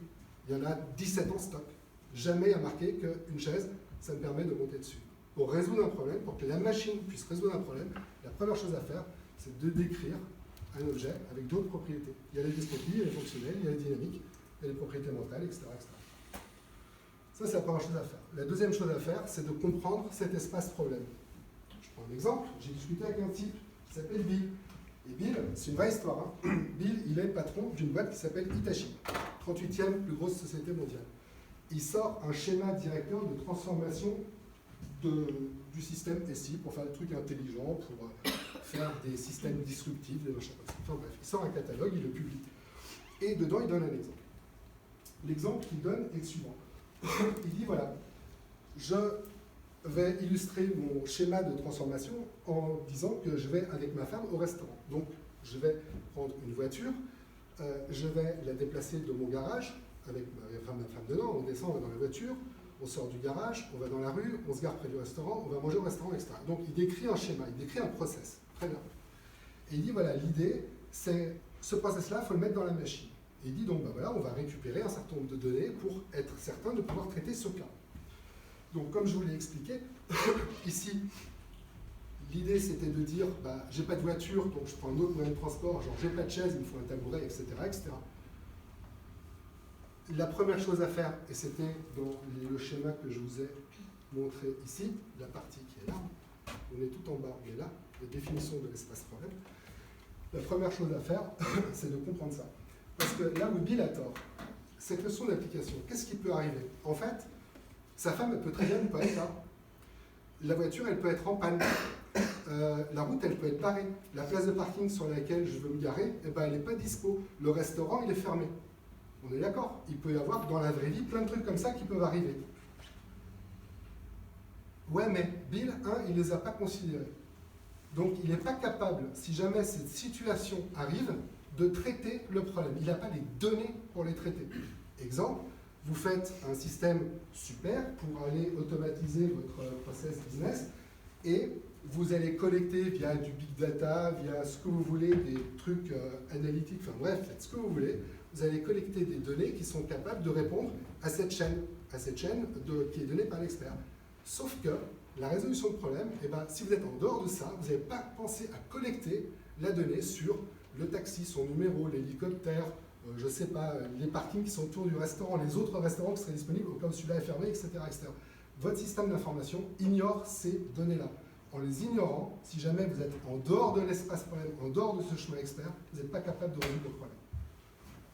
Il y en a 17 en stock. Jamais à marquer qu'une chaise, ça me permet de monter dessus. Pour résoudre un problème, pour que la machine puisse résoudre un problème, la première chose à faire, c'est de décrire un objet avec d'autres propriétés. Il y a les descriptives, il y a les fonctionnels, il y a les dynamiques, il y a les propriétés mentales, etc. etc. Ça, c'est la première chose à faire. La deuxième chose à faire, c'est de comprendre cet espace problème. Je prends un exemple. J'ai discuté avec un type qui s'appelle Bill. Et Bill, c'est une vraie histoire. Hein. Bill, il est patron d'une boîte qui s'appelle Hitachi, 38e plus grosse société mondiale. Il sort un schéma directeur de transformation du système SI pour faire des trucs intelligents, pour faire des systèmes disruptifs, des machins comme ça. Enfin bref, il sort un catalogue, il le publie. Et dedans, il donne un exemple. L'exemple qu'il donne est le suivant. Il dit, voilà, je vais illustrer mon schéma de transformation en disant que je vais avec ma femme au restaurant. Donc, je vais prendre une voiture, je vais la déplacer de mon garage, avec ma femme dedans, on descend, on va dans la voiture, on sort du garage, on va dans la rue, on se gare près du restaurant, on va manger au restaurant, etc. Donc, il décrit un schéma, il décrit un process. Très bien. Et il dit, voilà, l'idée, c'est ce process-là, il faut le mettre dans la machine. Et il dit donc, ben voilà, on va récupérer un certain nombre de données pour être certain de pouvoir traiter ce cas. Donc, comme je vous l'ai expliqué, ici, l'idée c'était de dire, bah, j'ai pas de voiture, donc je prends un autre moyen de transport, genre j'ai pas de chaise, il me faut un tabouret, etc., etc. La première chose à faire, et c'était dans le schéma que je vous ai montré ici, la partie qui est là, on est tout en bas, on est là, la définition de l'espace problème. La première chose à faire, c'est de comprendre ça. Parce que là où Bill a tort, c'est que son application, qu'est-ce qui peut arriver? En fait, sa femme, elle peut très bien ne pas être là. La voiture, elle peut être en panne. La route, elle peut être parée. La place de parking sur laquelle je veux me garer, eh ben, elle n'est pas dispo. Le restaurant, il est fermé. On est d'accord? Il peut y avoir dans la vraie vie plein de trucs comme ça qui peuvent arriver. Ouais, mais Bill, il ne les a pas considérés. Donc, il n'est pas capable, si jamais cette situation arrive, de traiter le problème. Il n'a pas les données pour les traiter. Exemple, vous faites un système super pour aller automatiser votre process business et vous allez collecter via du big data, via ce que vous voulez, des trucs analytiques, enfin bref, faites ce que vous voulez. Vous allez collecter des données qui sont capables de répondre à cette chaîne qui est donnée par l'expert. Sauf que la résolution de problème, eh ben, si vous êtes en dehors de ça, vous n'avez pas pensé à collecter la donnée sur le taxi, son numéro, l'hélicoptère, je ne sais pas, les parkings qui sont autour du restaurant, les autres restaurants qui seraient disponibles au cas où celui-là est fermé, etc., etc. Votre système d'information ignore ces données-là. En les ignorant, si jamais vous êtes en dehors de l'espace problème, en dehors de ce chemin expert, vous n'êtes pas capable de résoudre le problème.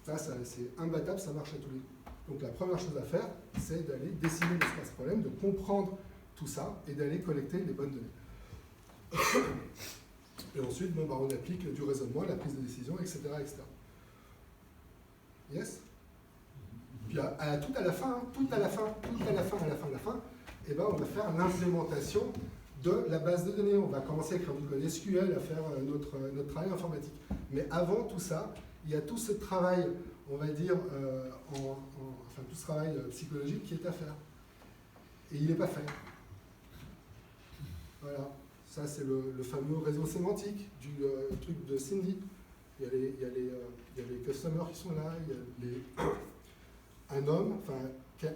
Ça c'est imbattable, ça marche à tous les coups. Donc la première chose à faire, c'est d'aller dessiner l'espace problème, de comprendre tout ça et d'aller collecter les bonnes données. Et ensuite, bon, bah, on applique du raisonnement, la prise de décision, etc., etc. Yes? Puis tout à la fin, eh ben, on va faire l'implémentation de la base de données. On va commencer à écrire du code SQL, à faire notre travail informatique. Mais avant tout ça, il y a tout ce travail, on va dire, enfin tout ce travail psychologique qui est à faire. Et il n'est pas fait. Voilà. Ça, c'est le fameux réseau sémantique du truc de Cindy. Il y a les customers qui sont là, il y a un homme, enfin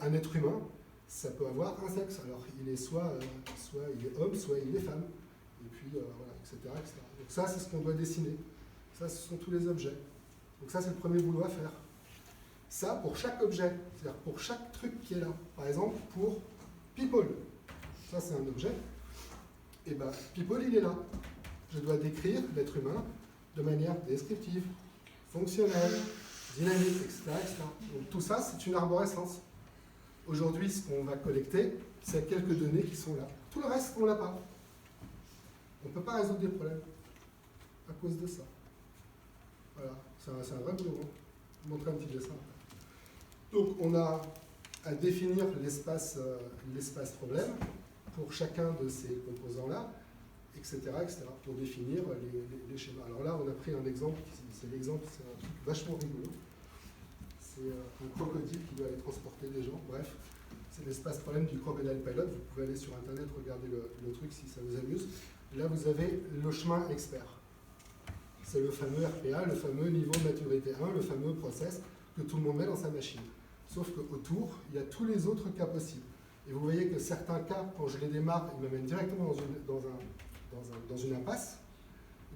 un être humain, ça peut avoir un sexe. Alors il est soit il est homme, soit il est femme. Et puis voilà, etc., etc. Donc ça, c'est ce qu'on doit dessiner. Ça, ce sont tous les objets. Donc ça, c'est le premier boulot à faire. Ça, pour chaque objet, c'est-à-dire pour chaque truc qui est là. Par exemple, pour people. Ça, c'est un objet. Et bien, people, il est là. Je dois décrire l'être humain de manière descriptive, fonctionnelle, dynamique, etc., etc. Donc tout ça, c'est une arborescence. Aujourd'hui, ce qu'on va collecter, c'est quelques données qui sont là. Tout le reste, on ne l'a pas. On ne peut pas résoudre des problèmes à cause de ça. Voilà, c'est un vrai boulot. Je vais vous montrer un petit dessin. Donc, on a à définir l'espace problème pour chacun de ces composants-là, etc., pour définir les schémas. Alors là, on a pris un exemple, c'est un truc vachement rigolo. C'est un crocodile qui doit aller transporter des gens, bref. C'est l'espace problème du Crocodile Pilot. Vous pouvez aller sur Internet, regarder le truc si ça vous amuse. Là, vous avez le chemin expert. C'est le fameux RPA, le fameux niveau de maturité 1, le fameux process que tout le monde met dans sa machine. Sauf qu'autour, il y a tous les autres cas possibles. Et vous voyez que certains cas, quand je les démarre, ils m'amènent directement dans une impasse.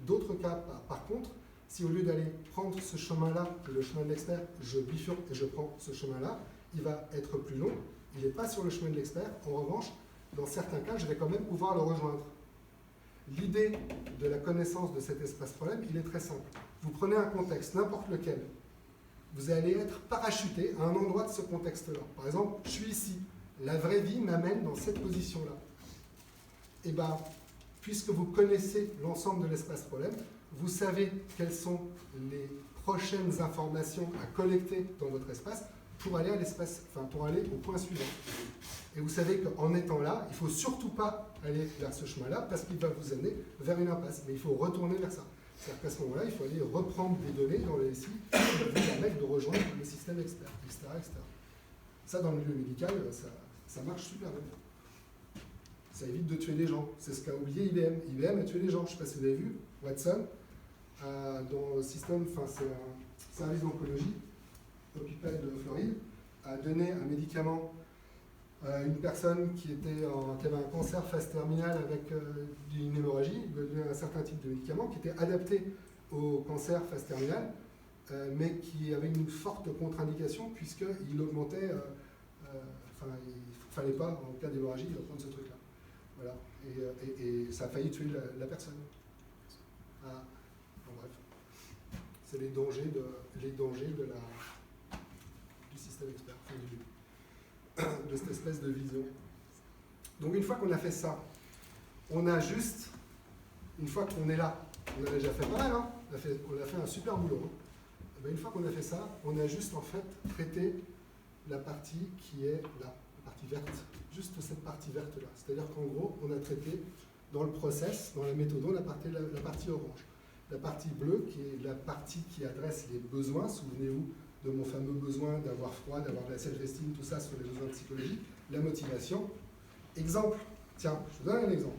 D'autres cas, par contre, si au lieu d'aller prendre ce chemin-là, le chemin de l'expert, je bifurque et je prends ce chemin-là, il va être plus long. Il n'est pas sur le chemin de l'expert. En revanche, dans certains cas, je vais quand même pouvoir le rejoindre. L'idée de la connaissance de cet espace problème, il est très simple. Vous prenez un contexte, n'importe lequel. Vous allez être parachuté à un endroit de ce contexte-là. Par exemple, je suis ici. La vraie vie m'amène dans cette position-là. Et bien, puisque vous connaissez l'ensemble de l'espace problème, vous savez quelles sont les prochaines informations à collecter dans votre espace pour aller à l'espace, enfin pour aller au point suivant. Et vous savez qu'en étant là, il ne faut surtout pas aller vers ce chemin-là parce qu'il va vous amener vers une impasse. Mais il faut retourner vers ça. C'est-à-dire qu'à ce moment-là, il faut aller reprendre des données dans le SI qui vont vous permettre de rejoindre le système expert, etc., etc. Ça, dans le milieu médical, ça marche super bien. Ça évite de tuer des gens. C'est ce qu'a oublié IBM. IBM a tué des gens. Je ne sais pas si vous avez vu. Watson, dans le système, enfin c'est un service d'oncologie, Hôpital de Floride, a donné un médicament à une personne qui avait un cancer phase terminale avec une hémorragie. Il lui a donné un certain type de médicament qui était adapté au cancer phase terminale, mais qui avait une forte contre-indication puisqu'il augmentait, il ne fallait pas, en cas d'hémorragie, prendre ce truc-là. Voilà. Et ça a failli tuer la personne. Ah. Bon, bref. C'est les dangers du système expert, de cette espèce de vision. Donc une fois qu'on a fait ça, on a juste, une fois qu'on est là, on a déjà fait pas mal, hein, on a fait un super boulot. Hein. Et bien, une fois qu'on a fait ça, on a juste en fait traité la partie qui est là, la partie verte, juste cette partie verte là. C'est-à-dire qu'en gros, on a traité dans le process, dans la méthode, la partie orange. La partie bleue, qui est la partie qui adresse les besoins, souvenez-vous de mon fameux besoin d'avoir froid, d'avoir de la self-esteem, tout ça sur les besoins psychologiques, la motivation. Exemple, tiens, je vous donne un exemple.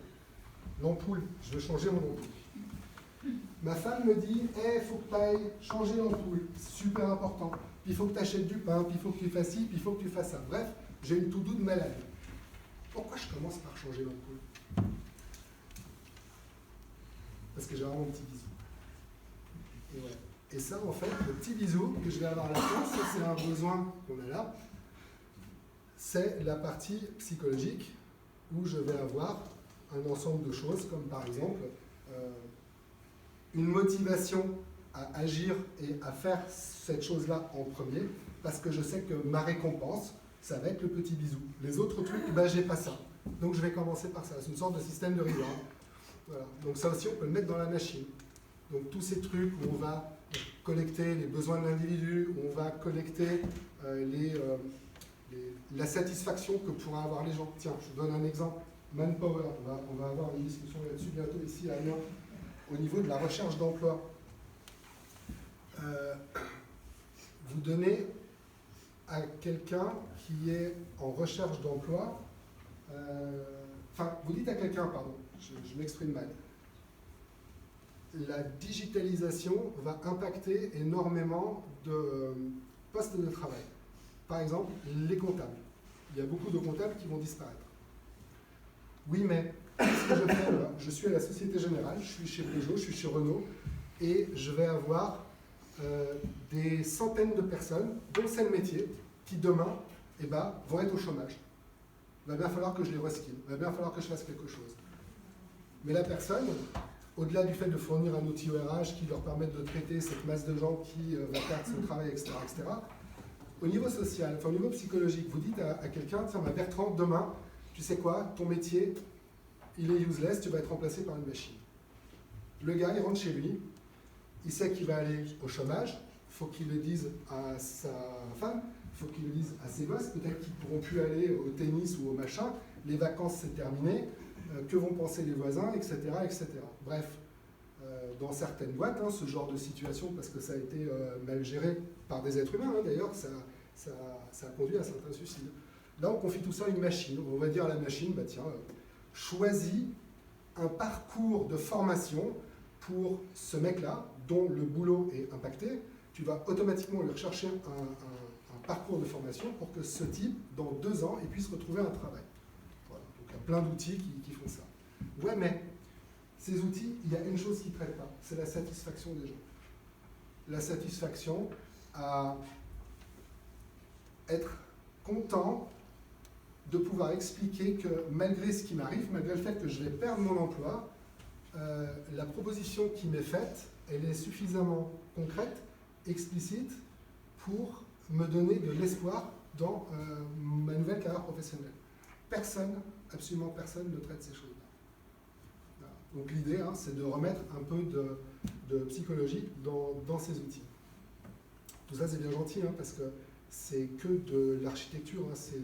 L'ampoule, je veux changer mon ampoule. Ma femme me dit, il faut que tu ailles changer l'ampoule, c'est super important. Puis il faut que tu achètes du pain, puis il faut que tu fasses ci, puis il faut que tu fasses ça. Bref, j'ai une to-do de malade. Pourquoi je commence par changer l'ampoule? Parce que j'ai vraiment un petit bisou. Et, ouais. Et ça, en fait, le petit bisou que je vais avoir à la fin, ça c'est un besoin qu'on a là, c'est la partie psychologique où je vais avoir un ensemble de choses, comme par exemple une motivation à agir et à faire cette chose-là en premier, parce que je sais que ma récompense, ça va être le petit bisou. Les autres trucs, j'ai pas ça. Donc je vais commencer par ça. C'est une sorte de système de reward. Voilà. Donc ça aussi, on peut le mettre dans la machine. Donc tous ces trucs où on va collecter les besoins de l'individu, où on va collecter la satisfaction que pourraient avoir les gens. Tiens, je vous donne un exemple. Manpower, on va avoir une discussion là-dessus bientôt ici à Amiens, au niveau de la recherche d'emploi. Vous donnez à quelqu'un qui est en recherche d'emploi, vous dites à quelqu'un, pardon, je m'exprime mal, la digitalisation va impacter énormément de postes de travail. Par exemple, les comptables. Il y a beaucoup de comptables qui vont disparaître. Oui, mais qu'est-ce que je fais là? Je suis à la Société Générale, je suis chez Peugeot, je suis chez Renault, et je vais avoir des centaines de personnes, dont c'est le métier, qui demain vont être au chômage. Il va bien falloir que je les reskill, il va bien falloir que je fasse quelque chose. Mais la personne, au-delà du fait de fournir un outil ORH qui leur permette de traiter cette masse de gens qui va perdre son travail, etc., au niveau social, au niveau psychologique, vous dites à quelqu'un, tiens, Bertrand, demain, tu sais quoi, ton métier, il est useless, tu vas être remplacé par une machine. Le gars, il rentre chez lui, il sait qu'il va aller au chômage, il faut qu'il le dise à sa femme, il faut qu'il le dise à ses gosses, peut-être qu'ils ne pourront plus aller au tennis ou au machin, les vacances c'est terminé, que vont penser les voisins, etc. etc. Bref, dans certaines boîtes, ce genre de situation, parce que ça a été mal géré par des êtres humains, d'ailleurs, ça a conduit à certains suicides. Là, on confie tout ça à une machine. On va dire à la machine, tiens, choisis un parcours de formation pour ce mec-là, dont le boulot est impacté. Tu vas automatiquement lui rechercher un parcours de formation pour que ce type, dans 2 ans, il puisse retrouver un travail. Voilà. Donc, il y a plein d'outils qui font ça. Ouais, mais ces outils, il y a une chose qu'ils ne traitent pas, c'est la satisfaction des gens. La satisfaction à être content de pouvoir expliquer que malgré ce qui m'arrive, malgré le fait que je vais perdre mon emploi, la proposition qui m'est faite, elle est suffisamment concrète, explicite, pour me donner de l'espoir dans ma nouvelle carrière professionnelle. Personne, absolument personne ne traite ces choses-là. Voilà. Donc l'idée, c'est de remettre un peu de psychologie dans ces outils. Tout ça, c'est bien gentil, parce que c'est que de l'architecture, c'est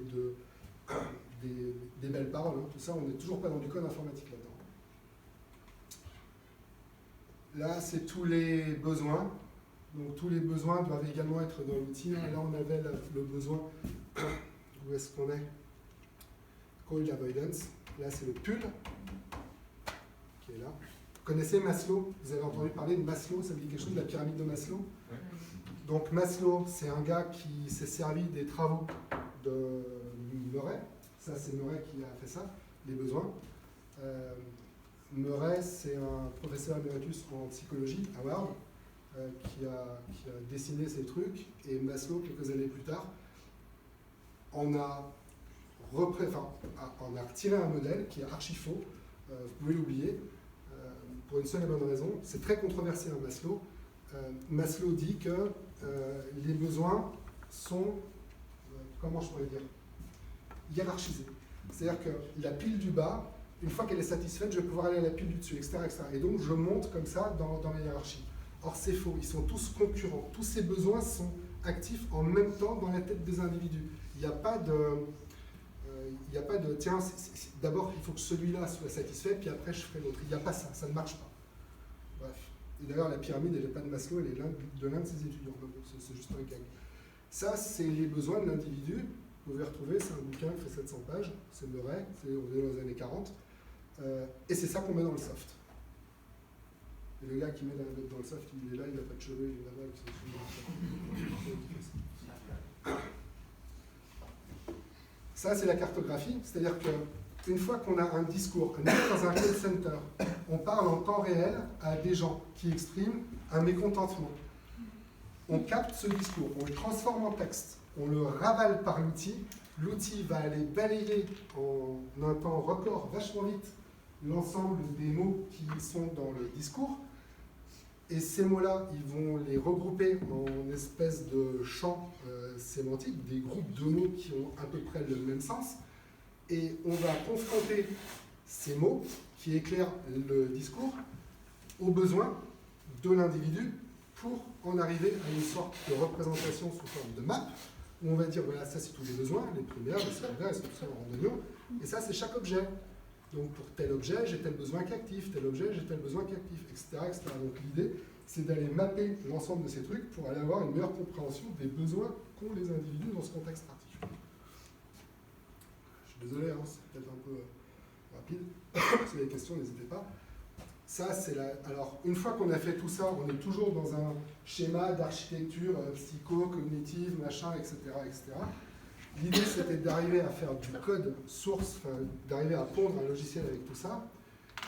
des belles paroles. Tout ça, on n'est toujours pas dans du code informatique là-dedans. Là, c'est tous les besoins. Donc tous les besoins doivent également être dans l'outil. Là, on avait le besoin, où est-ce qu'on est? Cold avoidance. Là, c'est le pull qui est là. Vous connaissez Maslow? Vous avez entendu parler de Maslow? Ça vous dit quelque chose de la pyramide de Maslow? Ouais. Donc Maslow, c'est un gars qui s'est servi des travaux de Murray. Ça, c'est Murray qui a fait ça, les besoins. Murray, c'est un professeur eméritus en psychologie, Harvard, qui a dessiné ces trucs. Et Maslow, quelques années plus tard, on a retiré un modèle qui est archi faux. Vous pouvez l'oublier, pour une seule et bonne raison. C'est très controversé, hein, Maslow. Maslow dit que les besoins sont, comment je pourrais dire, hiérarchisés. C'est-à-dire que la pile du bas, une fois qu'elle est satisfaite, je vais pouvoir aller à la pile du dessus, etc., etc. Et donc je monte comme ça dans la hiérarchie. Or c'est faux, ils sont tous concurrents. Tous ces besoins sont actifs en même temps dans la tête des individus. Il n'y a pas de... tiens, d'abord il faut que celui-là soit satisfait, puis après je ferai l'autre. Il n'y a pas ça, ça ne marche pas. Bref. Et d'ailleurs, la pyramide, elle n'est pas de Maslow, elle est de l'un de ses étudiants. C'est juste un gag. Ça, c'est les besoins de l'individu. Vous pouvez retrouver, c'est un bouquin qui fait 700 pages. C'est Murray, on est dans les années 40. Et c'est ça qu'on met dans le soft. Et le gars qui met dans le soft, il est là, il n'a pas de cheveux, il est là-bas, ça, c'est la cartographie. C'est-à-dire que une fois qu'on a un discours, on est dans un call center, on parle en temps réel à des gens qui expriment un mécontentement. On capte ce discours, on le transforme en texte, on le ravale par l'outil. L'outil va aller balayer en un temps record, vachement vite, l'ensemble des mots qui sont dans le discours. Et ces mots-là, ils vont les regrouper en espèce de champs sémantiques, des groupes de mots qui ont à peu près le même sens. Et on va confronter ces mots qui éclairent le discours aux besoins de l'individu pour en arriver à une sorte de représentation sous forme de map, où on va dire, voilà, ça c'est tous les besoins, les primaires, les secondaires, les sections en randonnion, et ça c'est chaque objet. Donc pour tel objet, j'ai tel besoin qui est actif, tel objet, j'ai tel besoin qui est actif, etc., etc. Donc l'idée, c'est d'aller mapper l'ensemble de ces trucs pour aller avoir une meilleure compréhension des besoins qu'ont les individus dans ce contexte particulier. Je suis désolé, hein, c'est peut-être un peu rapide. Si vous avez des questions, n'hésitez pas. Ça, c'est la... Alors, une fois qu'on a fait tout ça, on est toujours dans un schéma d'architecture psycho-cognitive, machin, etc., etc. L'idée, c'était d'arriver à faire du code source, d'arriver à pondre un logiciel avec tout ça.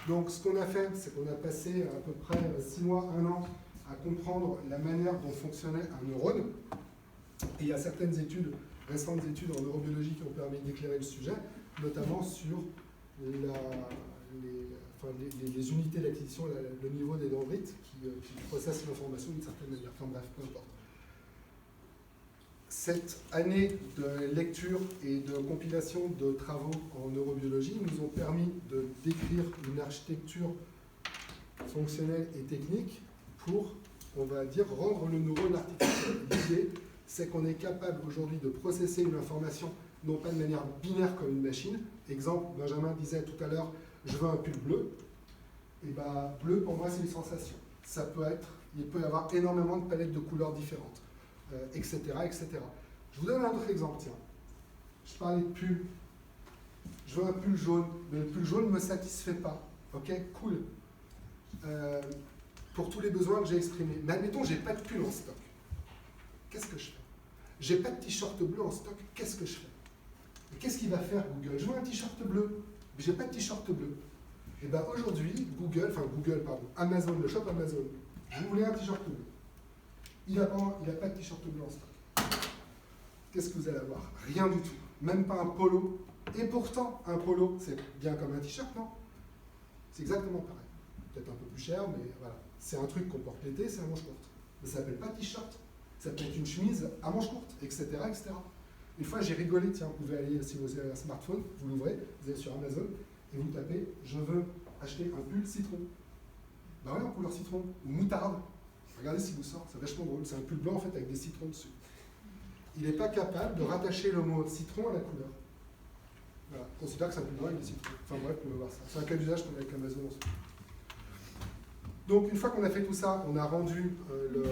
Donc, ce qu'on a fait, c'est qu'on a passé à peu près 6 mois, 1 an, à comprendre la manière dont fonctionnait un neurone. Et il y a certaines études, récentes études en neurobiologie qui ont permis d'éclairer le sujet, notamment sur les unités d'acquisition, le niveau des dendrites qui processent l'information d'une certaine manière. Enfin bref, peu importe. Cette année de lecture et de compilation de travaux en neurobiologie nous ont permis de décrire une architecture fonctionnelle et technique pour, on va dire, rendre le neurone artificiel. L'idée, c'est qu'on est capable aujourd'hui de processer une information non pas de manière binaire comme une machine. Exemple, Benjamin disait tout à l'heure, je veux un pull bleu. Et bien, bleu, pour moi, c'est une sensation. Ça peut être, il peut y avoir énormément de palettes de couleurs différentes, etc., etc. Je vous donne un autre exemple, tiens. Je parlais de pull. Je veux un pull jaune, mais le pull jaune ne me satisfait pas. Ok, cool. Pour tous les besoins que j'ai exprimés. Mais admettons, je n'ai pas de pull en stock. Qu'est-ce que je fais? J'ai pas de t-shirt bleu en stock, qu'est-ce que je fais? Qu'est-ce qu'il va faire Google? Je veux un t-shirt bleu, mais j'ai pas de t-shirt bleu. Et bien aujourd'hui, Amazon, le shop Amazon, vous voulez un t-shirt bleu. Il n'a pas de t-shirt bleu en stock. Qu'est-ce que vous allez avoir? Rien du tout. Même pas un polo. Et pourtant, un polo, c'est bien comme un t-shirt, non? C'est exactement pareil. Peut-être un peu plus cher, mais voilà. C'est un truc qu'on porte l'été, c'est un manche courte. Mais ça s'appelle pas t-shirt. Ça peut être une chemise à manches courtes, etc., etc. Une fois, j'ai rigolé, tiens, vous pouvez aller, si vous avez un smartphone, vous l'ouvrez, vous allez sur Amazon, et vous tapez « Je veux acheter un pull citron ». Ben oui, en couleur citron, ou moutarde. Regardez si vous sort, c'est vachement drôle. C'est un pull blanc, en fait, avec des citrons dessus. Il n'est pas capable de rattacher le mot citron à la couleur. Voilà, on considère que c'est un pull blanc avec des citrons. Enfin bref, vous pouvez voir ça. C'est un cas d'usage qu'on a avec Amazon en ce moment. Donc, une fois qu'on a fait tout ça, on a rendu le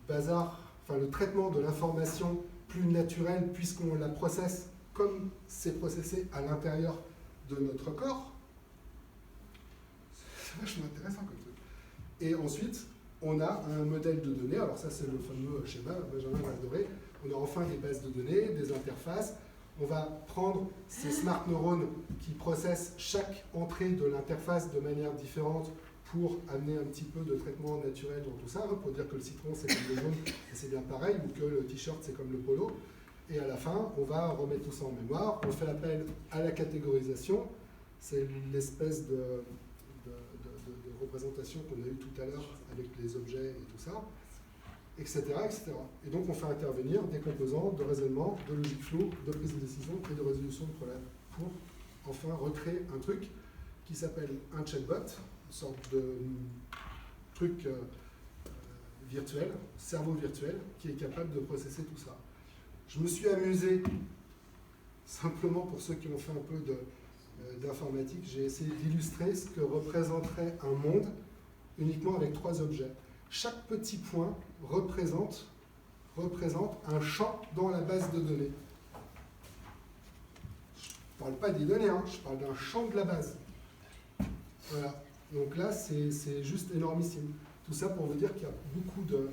bazar, enfin le traitement de l'information plus naturel puisqu'on la processe comme c'est processé à l'intérieur de notre corps. C'est vachement intéressant comme truc. Et ensuite, on a un modèle de données. Alors ça, c'est le fameux schéma, Benjamin va adorer. On a enfin des bases de données, des interfaces. On va prendre ces smart neurones qui processent chaque entrée de l'interface de manière différente pour amener un petit peu de traitement naturel dans tout ça, hein, pour dire que le citron c'est comme le jaune et c'est bien pareil, ou que le t-shirt c'est comme le polo. Et à la fin, on va remettre tout ça en mémoire. On fait appel à la catégorisation. C'est l'espèce de représentation qu'on a eue tout à l'heure avec les objets et tout ça, etc., etc. Et donc on fait intervenir des composants de raisonnement, de logique flow, de prise de décision et de résolution de problèmes pour enfin recréer un truc qui s'appelle un chatbot, une sorte de truc virtuel, cerveau virtuel, qui est capable de processer tout ça. Je me suis amusé, simplement pour ceux qui ont fait un peu d'informatique, j'ai essayé d'illustrer ce que représenterait un monde uniquement avec 3 objets. Chaque petit point représente un champ dans la base de données. Je ne parle pas des données, hein, je parle d'un champ de la base. Voilà. Donc là, c'est juste énormissime. Tout ça pour vous dire qu'il y a beaucoup de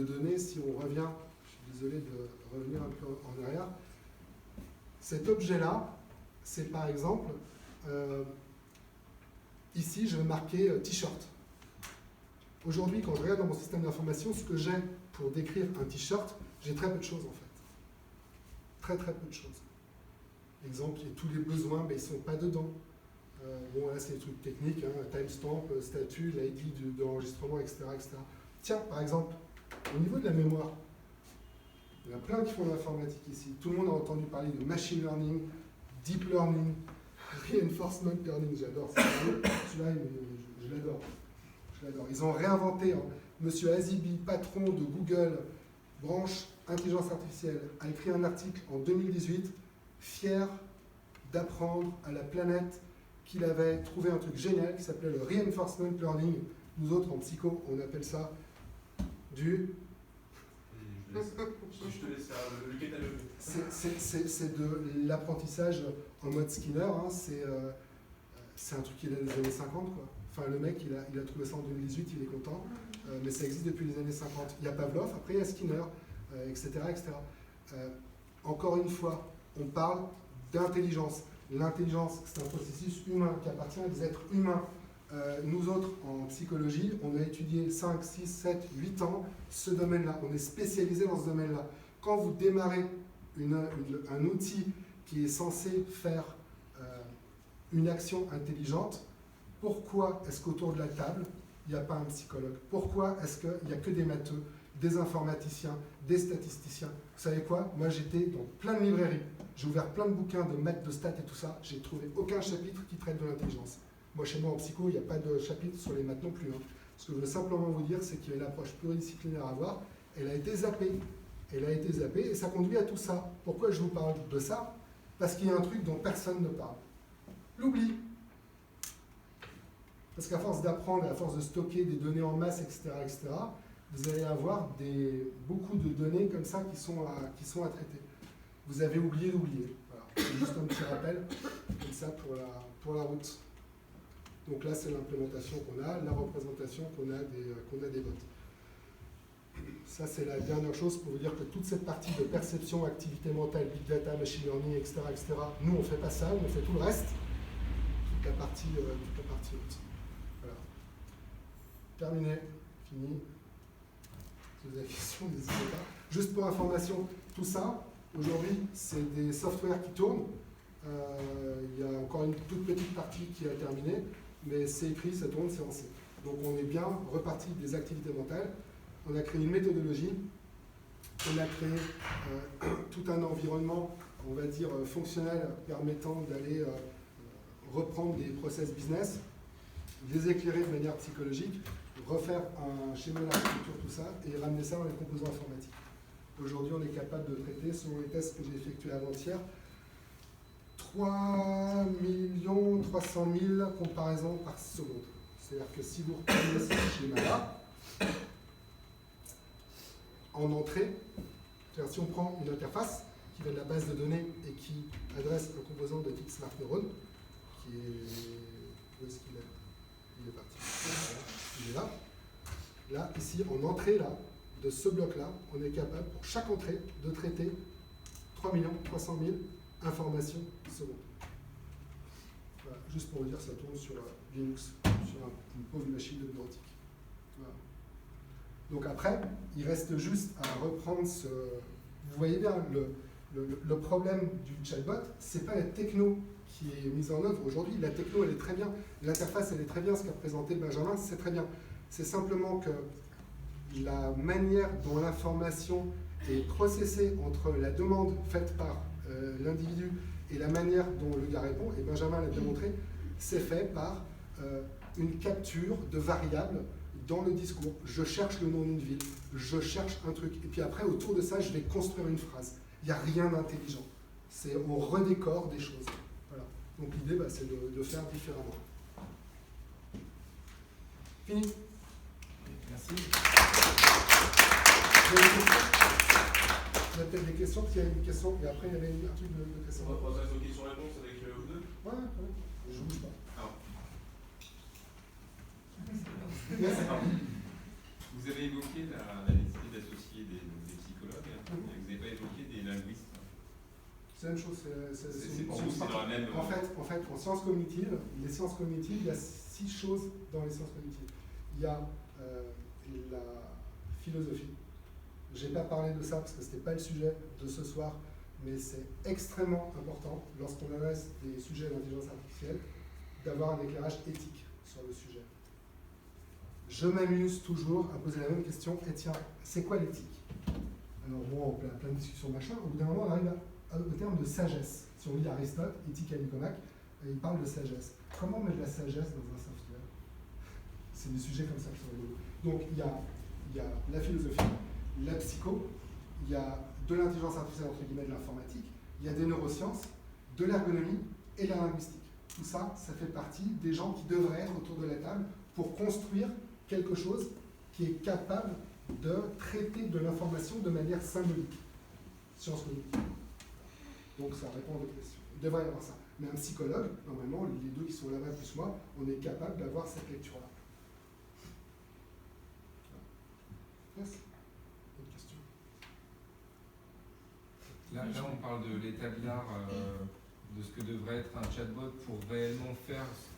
données. Si on revient, je suis désolé de revenir un peu en arrière, cet objet-là, c'est par exemple, ici, je vais marquer t-shirt. Aujourd'hui, quand je regarde dans mon système d'information, ce que j'ai pour décrire un t-shirt, j'ai très peu de choses en fait. Très très peu de choses. Exemple, tous les besoins, mais ils ne sont pas dedans. Bon, là, c'est des trucs techniques, hein, timestamp, statut, l'ID de l'enregistrement, etc., etc. Tiens, par exemple, au niveau de la mémoire, il y en a plein qui font de l'informatique ici. Tout le monde a entendu parler de machine learning, deep learning, reinforcement learning, j'adore. Celui-là, je l'adore. Je l'adore. Ils ont réinventé, hein. Monsieur Azibi, patron de Google, branche intelligence artificielle, a écrit un article en 2018, fier d'apprendre à la planète qu'il avait trouvé un truc génial qui s'appelait le reinforcement learning. Nous autres, en psycho, on appelle ça du... Je te laisse faire le catalogue. C'est de l'apprentissage en mode Skinner. Hein. C'est un truc qui est des années 50, quoi. Enfin, le mec, il a trouvé ça en 2018, il est content. Mais ça existe depuis les années 50. Il y a Pavlov, après il y a Skinner, etc., etc. Encore une fois, on parle d'intelligence. L'intelligence, c'est un processus humain qui appartient à des êtres humains. Nous autres, en psychologie, on a étudié 5, 6, 7, 8 ans ce domaine-là. On est spécialisé dans ce domaine-là. Quand vous démarrez un outil qui est censé faire une action intelligente, pourquoi est-ce qu'autour de la table, il n'y a pas un psychologue? Pourquoi est-ce qu'il n'y a que des matheux, des informaticiens, des statisticiens? Vous savez quoi? Moi, j'étais dans plein de librairies. J'ai ouvert plein de bouquins de maths, de stats et tout ça. J'ai trouvé aucun chapitre qui traite de l'intelligence. Moi, chez moi, en psycho, il n'y a pas de chapitre sur les maths non plus. Hein. Ce que je veux simplement vous dire, c'est qu'il y a une approche pluridisciplinaire à avoir. Elle a été zappée. Elle a été zappée et ça conduit à tout ça. Pourquoi je vous parle de ça? Parce qu'il y a un truc dont personne ne parle. L'oubli. Parce qu'à force d'apprendre, à force de stocker des données en masse, etc., vous allez avoir beaucoup de données comme ça qui sont à traiter. Vous avez oublié d'oublier. Voilà. C'est juste un petit rappel, comme ça, pour la route. Donc là, c'est l'implémentation qu'on a, la représentation qu'on a des bots. Ça, c'est la dernière chose pour vous dire que toute cette partie de perception, activité mentale, big data, machine learning, etc., nous, on ne fait pas ça, on fait tout le reste, toute la partie haute. Voilà. Terminé, fini. Si vous avez des questions, n'hésitez pas. Juste pour information, tout ça, aujourd'hui, c'est des softwares qui tournent. Il y a encore une toute petite partie qui a terminé, mais c'est écrit, ça tourne, c'est lancé. Donc on est bien reparti des activités mentales. On a créé une méthodologie, on a créé tout un environnement, on va dire, fonctionnel permettant d'aller reprendre des process business, les éclairer de manière psychologique, refaire un schéma d'architecture, tout ça, et ramener ça dans les composants informatiques. Aujourd'hui, on est capable de traiter, selon les tests que j'ai effectués avant-hier, 3 300 000 comparaisons par seconde. C'est-à-dire que si vous reprenez ce schéma-là, en entrée, c'est-à-dire si on prend une interface qui vient de la base de données et qui adresse un composant de type smart neuron, qui est... Où est-ce qu'il est? Il est parti. Voilà, il est là. Là, ici, en entrée là, de ce bloc-là, on est capable, pour chaque entrée, de traiter 3 300 000 informations secondes. Voilà, juste pour vous dire, ça tourne sur Linux, sur une pauvre machine de bureautique. Voilà. Donc après, il reste juste à reprendre ce... Vous voyez bien, le problème du chatbot, c'est pas la techno qui est mise en œuvre aujourd'hui. La techno, elle est très bien. L'interface, elle est très bien. Ce qu'a présenté Benjamin, c'est très bien. C'est simplement que la manière dont l'information est processée entre la demande faite par l'individu et la manière dont le gars répond, et Benjamin l'a démontré, c'est fait par une capture de variables dans le discours. Je cherche le nom d'une ville, je cherche un truc, et puis après, autour de ça, je vais construire une phrase. Il n'y a rien d'intelligent. On redécore des choses. Voilà. Donc l'idée, c'est de faire différemment. Fini. Merci. Il y a peut-être des questions, parce qu'il y a une question, et après il y avait un truc de question. On va passer aux questions-réponses avec vous deux. Ouais, je ne bouge pas. Alors. Vous avez évoqué la nécessité d'associer des psychologues, et vous n'avez pas évoqué des linguistes. C'est la même chose. C'est pour vous, c'est dans la même... En fait, en sciences cognitives, les sciences cognitives, il y a 6 choses dans les sciences cognitives. Il y a la philosophie. Je n'ai pas parlé de ça parce que ce n'était pas le sujet de ce soir, mais c'est extrêmement important, lorsqu'on adresse des sujets d'intelligence artificielle, d'avoir un éclairage éthique sur le sujet. Je m'amuse toujours à poser la même question, et tiens, c'est quoi l'éthique? Alors bon, on a plein de discussions machin, au bout d'un moment on arrive au terme de sagesse. Si on lit Aristote, Éthique à Nicomaque, il parle de sagesse. Comment on met de la sagesse dans un software? C'est des sujets comme ça qui sont rigolos. Donc il y a la philosophie, la psycho, il y a de l'intelligence artificielle, entre guillemets, de l'informatique, il y a des neurosciences, de l'ergonomie et de la linguistique. Tout ça, ça fait partie des gens qui devraient être autour de la table pour construire quelque chose qui est capable de traiter de l'information de manière symbolique. Sciences cognitives. Donc ça répond à votre question. Il devrait y avoir ça. Mais un psychologue, normalement, les deux qui sont là-bas plus moi, on est capable d'avoir cette lecture-là. Yes. Autre question? Là, on parle de l'état de l'art, de ce que devrait être un chatbot pour réellement faire ce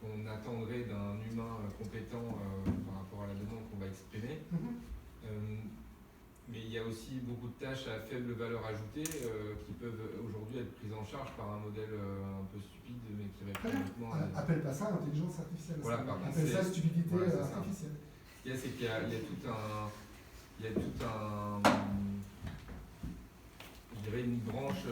qu'on attendrait d'un humain compétent par rapport à la demande qu'on va exprimer. Mais il y a aussi beaucoup de tâches à faible valeur ajoutée qui peuvent aujourd'hui être prises en charge par un modèle un peu stupide, mais qui répond uniquement à... Appelle pas ça intelligence artificielle. Voilà, par contre, appelle ça stupidité artificielle. Ce qu'il y a, c'est qu'il y a tout un... Je dirais une branche,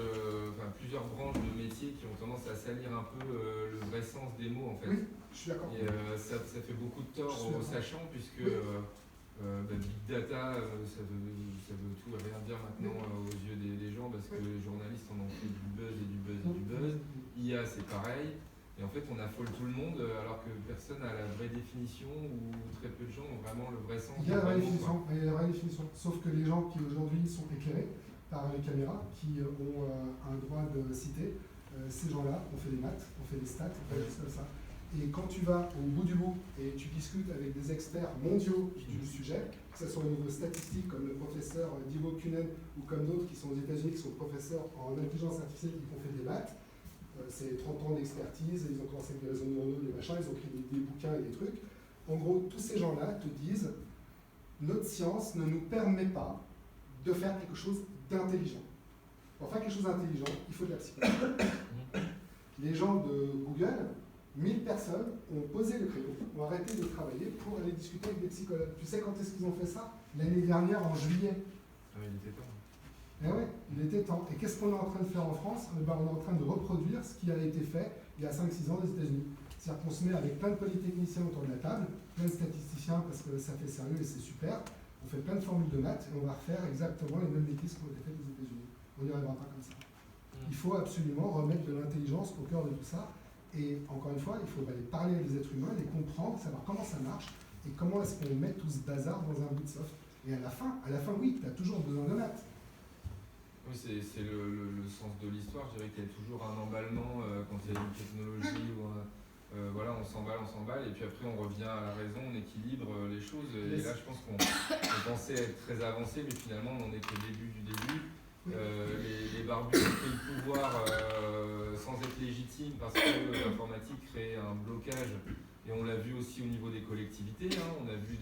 plusieurs branches de métiers qui ont tendance à salir un peu le vrai sens des mots, en fait. Oui, je suis d'accord. Et ça fait beaucoup de tort aux sachants, puisque Big Data, ça veut tout et rien dire maintenant aux yeux des gens, parce que les journalistes en ont fait du buzz et du buzz et du buzz. IA, c'est pareil. Et en fait, on affole tout le monde, alors que personne n'a la vraie définition, ou très peu de gens ont vraiment le vrai sens. Il y a la vraie définition, sauf que les gens qui aujourd'hui sont éclairés par les caméras, qui ont un droit de citer, ces gens-là, on fait des maths, on fait des stats, on fait juste comme ça. Et quand tu vas au bout du bout et tu discutes avec des experts mondiaux du sujet, que ce soit au niveau statistique, comme le professeur Divo Kunen, ou comme d'autres qui sont aux États-Unis, qui sont professeurs en intelligence artificielle, qui ont fait des maths, c'est 30 ans d'expertise, ils ont commencé avec des réseaux neuronaux, des machins, ils ont écrit des bouquins et des trucs. En gros, tous ces gens-là te disent, notre science ne nous permet pas de faire quelque chose d'intelligent. Pour faire quelque chose d'intelligent, il faut de la psychologie. Les gens de Google, 1000 personnes ont posé le crayon, ont arrêté de travailler pour aller discuter avec des psychologues. Tu sais quand est-ce qu'ils ont fait ça? L'année dernière, en juillet. Ah, il était temps. Eh ouais, il était temps. Et qu'est-ce qu'on est en train de faire en France? On est en train de reproduire ce qui a été fait il y a 5-6 ans aux États-Unis. C'est-à-dire qu'on se met avec plein de polytechniciens autour de la table, plein de statisticiens parce que ça fait sérieux et c'est super. On fait plein de formules de maths et on va refaire exactement les mêmes bêtises qui ont été faites aux États-Unis. On n'y arrivera pas comme ça. Il faut absolument remettre de l'intelligence au cœur de tout ça. Et encore une fois, il faut aller parler à des êtres humains, les comprendre, savoir comment ça marche et comment est-ce qu'on met tout ce bazar dans un bout de soft. Et à la fin, oui, tu as toujours besoin de maths. Oui, c'est le sens de l'histoire. Je dirais qu'il y a toujours un emballement quand il y a une technologie ou voilà, on s'emballe, et puis après on revient à la raison, on équilibre les choses. Et Yes. là, je pense qu'on pensait être très avancé, mais finalement, on est qu'au début du début. Les barbus ont pris le pouvoir sans être légitimes parce que l'informatique crée un blocage. Et on l'a vu aussi au niveau des collectivités. On a vu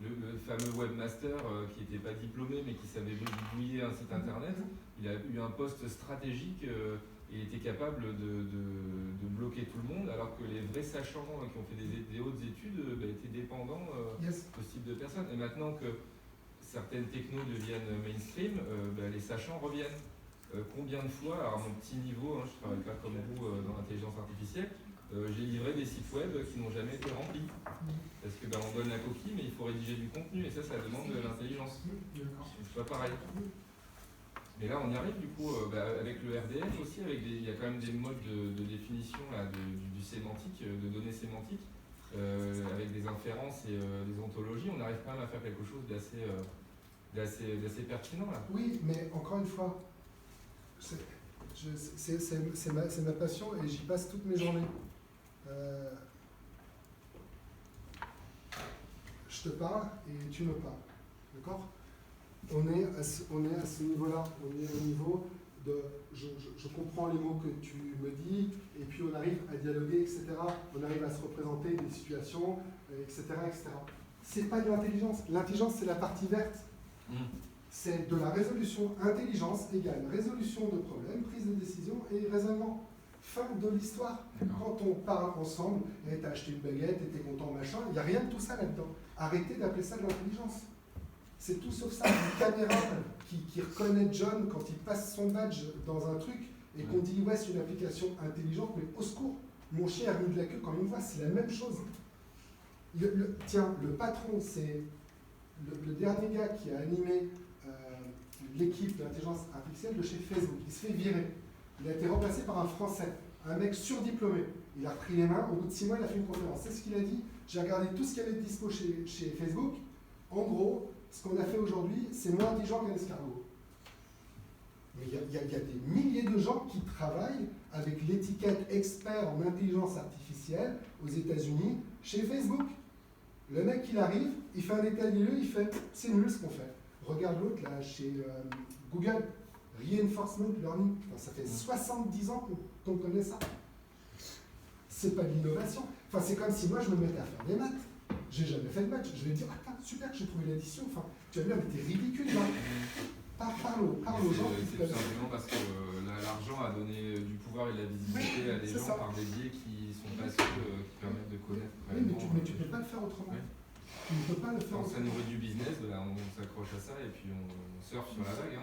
le fameux webmaster qui n'était pas diplômé, mais qui savait bidouiller un site internet. Il a eu un poste stratégique. Il était capable de bloquer tout le monde, alors que les vrais sachants qui ont fait des hautes études étaient dépendants Yes. de ce type de personnes. Et maintenant que certaines technos deviennent mainstream, les sachants reviennent. Combien de fois, alors à mon petit niveau, je ne travaille pas comme vous dans l'intelligence artificielle, j'ai livré des sites web qui n'ont jamais été remplis. Parce que on donne la coquille, mais il faut rédiger du contenu, et ça demande de l'intelligence. D'accord. C'est pas pareil. Mais là, on y arrive du coup, avec le RDF aussi, il y a quand même des modes de définition là, du sémantique, de données sémantiques, avec des inférences et des ontologies. On arrive quand même à faire quelque chose d'assez pertinent là. Oui, mais encore une fois, c'est ma passion et j'y passe toutes mes journées. Je te parle et tu me parles. D'accord ? On est à ce niveau-là. On est au niveau de je comprends les mots que tu me dis, et puis on arrive à dialoguer, etc. On arrive à se représenter des situations, etc. etc. C'est pas de l'intelligence. L'intelligence, c'est la partie verte. C'est de la résolution. Intelligence égale résolution de problèmes, prise de décision et raisonnement. Fin de l'histoire. Quand on parle ensemble, et t'as acheté une baguette, et t'es content, machin, il n'y a rien de tout ça là-dedans. Arrêtez d'appeler ça de l'intelligence. C'est tout sauf ça. Une caméra qui reconnaît John quand il passe son badge dans un truc et qu'on dit ouais, c'est une application intelligente, mais au secours, mon chien remue de la queue quand il me voit, c'est la même chose. Tiens, le patron, c'est le dernier gars qui a animé l'équipe d'intelligence artificielle de chez Facebook. Il se fait virer. Il a été remplacé par un Français, un mec surdiplômé. Il a repris les mains, au bout de 6 mois, il a fait une conférence. C'est ce qu'il a dit. J'ai regardé tout ce qu'il y avait de dispo chez Facebook. En gros, ce qu'on a fait aujourd'hui, c'est moins intelligent qu'un escargot. Mais il y a des milliers de gens qui travaillent avec l'étiquette expert en intelligence artificielle aux États-Unis chez Facebook. Le mec, il arrive, il fait un état des lieux, il fait « c'est nul ce qu'on fait ». Regarde l'autre là, chez Google, Reinforcement Learning. Putain, ça fait 70 ans qu'on connaît ça. C'est pas de l'innovation. Enfin, c'est comme si moi je me mettais à faire des maths. J'ai jamais fait de maths. Je vais dire, ah super, j'ai trouvé l'addition. Enfin, tu vas me dire, mais t'es ridicule là. Parle aux gens. C'est tout simplement parce que l'argent a donné du pouvoir et de la visibilité à des gens par des biais qui sont pas ceux qui permettent de connaître. Oui, mais tu peux pas le faire autrement. Ouais. Tu ne peux pas le faire Quand ça autrement. nourrit du business, on s'accroche à ça et puis on surfe sur la vague.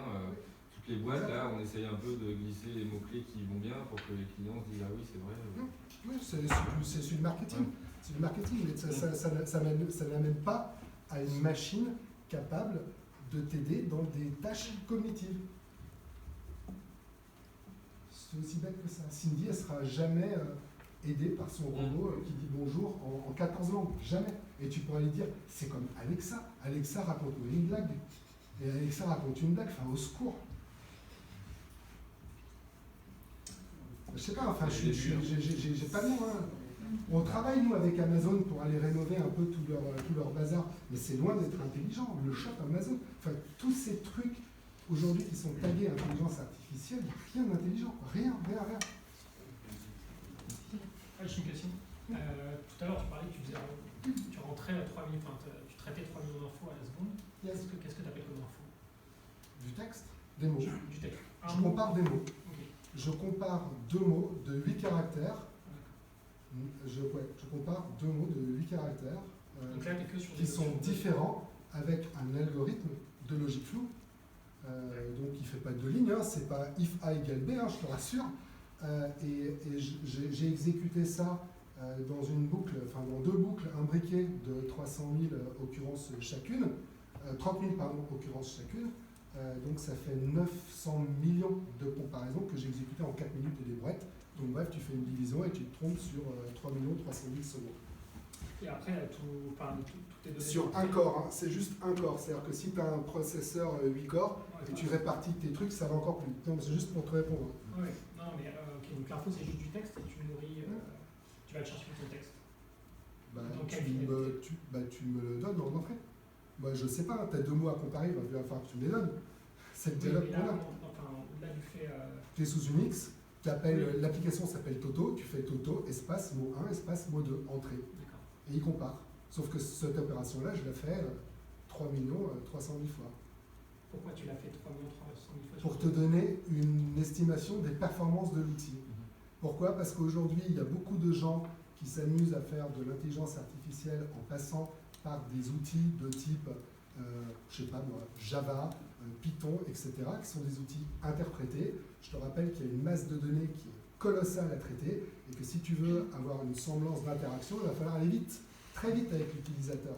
Toutes les boîtes, là, on essaye un peu de glisser les mots-clés qui vont bien pour que les clients se disent ah oui, c'est vrai. Oui, c'est du marketing. C'est du marketing, mais ça n'amène pas à une machine capable de t'aider dans des tâches cognitives. C'est aussi bête que ça. Cindy, elle ne sera jamais aidée par son robot qui dit bonjour en 14 langues. Jamais. Et tu pourrais lui dire, c'est comme Alexa. Alexa raconte-moi une blague. Et Alexa raconte une blague, enfin au secours. Je sais pas, enfin, j'ai pas de nom. On travaille, nous, avec Amazon pour aller rénover un peu tout leur bazar, mais c'est loin d'être intelligent. Le shop Amazon, enfin, tous ces trucs aujourd'hui qui sont tagués intelligence artificielle, il n'y a rien d'intelligent. Rien. J'ai une question. Tout à l'heure, tu parlais que tu rentrais à 3 millions, enfin, tu traitais 3 millions d'infos à la seconde. Yes. Qu'est-ce que tu appelles comme info? Du texte, des mots. Du texte. Je compare des mots. Okay. Je compare 2 mots de 8 caractères. Je compare 2 mots de 8 caractères Donc là, que sur qui sont différents avec un algorithme de logique floue. Donc il ne fait pas de lignes, c'est pas if A égale B, je te rassure. Et j'ai exécuté ça dans une boucle, enfin dans 2 boucles imbriquées de 300 000 occurrences chacune, 30 000 pardon, occurrences chacune. Donc ça fait 900 millions de comparaisons que j'ai exécutées en 4 minutes de débrouette. Donc bref, tu fais une division et tu te trompes sur 3 300 000 secondes. Et après, tout est donné. Sur un corps, c'est juste un corps. C'est-à-dire que si tu as un processeur 8 corps et tu répartis tes trucs, ça va encore plus vite. Donc c'est juste pour te répondre. Oui, non, mais ok, donc l'info c'est juste du texte et tu nourris. Tu Tu vas le chercher ton texte. Bah, Dans tu, quelle me, tu me le donnes en entrée. Moi, je sais pas, tu as 2 mots à comparer, il va falloir que tu me les donnes. C'est le Oui, dialogue mais qu'on là, a. enfin, là, du fait. Tu es sous Unix, Oui. l'application s'appelle Toto, tu fais Toto, espace, mot 1, espace, mot 2, entrée. D'accord. Et il compare. Sauf que cette opération-là, je l'ai fait 3 300 000 fois. Pourquoi tu l'as fait 3 300 000 fois Pour te donner une estimation des performances de l'outil. Pourquoi? Parce qu'aujourd'hui, il y a beaucoup de gens qui s'amusent à faire de l'intelligence artificielle en passant par des outils de type, je sais pas moi, Java, Python, etc., qui sont des outils interprétés. Je te rappelle qu'il y a une masse de données qui est colossale à traiter et que si tu veux avoir une semblance d'interaction, il va falloir aller vite, très vite avec l'utilisateur.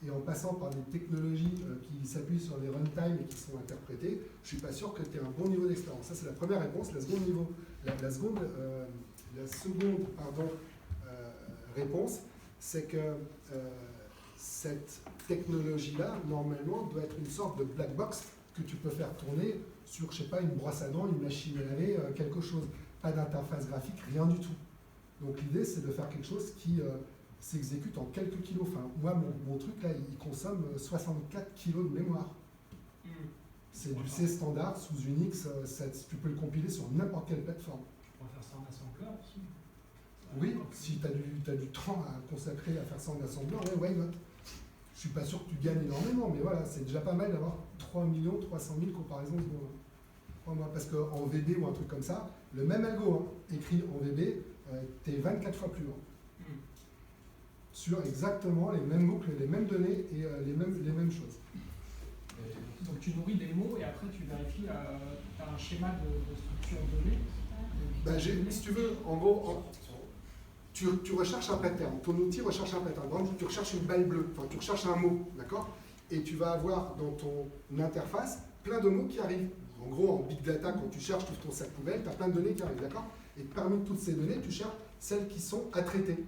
Et en passant par des technologies qui s'appuient sur les runtime et qui sont interprétées, je ne suis pas sûr que tu aies un bon niveau d'expérience. Ça, c'est la première réponse. La seconde réponse, c'est que cette technologie-là, normalement, doit être une sorte de black box que tu peux faire tourner sur, je sais pas, une brosse à dents, une machine à laver, quelque chose. Pas d'interface graphique, rien du tout. Donc l'idée, c'est de faire quelque chose qui s'exécute en quelques kilos. Enfin, moi, mon truc, là, il consomme 64 kilos de mémoire. C'est du C standard sous Unix, tu peux le compiler sur n'importe quelle plateforme. On va faire ça en assembleur aussi. Oui, si tu as du temps à consacrer à faire ça en assembleur, ouais, why not? Je suis pas sûr que tu gagnes énormément, mais voilà, c'est déjà pas mal d'avoir 3 300 000 comparaisons secondes. Parce qu'en VB ou un truc comme ça, le même algo écrit en VB, tu es 24 fois plus loin. Sur exactement les mêmes boucles, les mêmes données et les mêmes choses. Donc tu nourris des mots et après tu vérifies, tu as un schéma de structure donnée. Si tu veux, en gros, tu recherches un pattern. Ton outil recherche un pattern. Par exemple, tu recherches une balle bleue, enfin tu recherches un mot, d'accord? Et tu vas avoir dans ton interface plein de mots qui arrivent. En gros, en big data, quand tu cherches, tu ouvres ton sac poubelle, tu as plein de données qui arrivent, d'accord? Et parmi toutes ces données, tu cherches celles qui sont à traiter.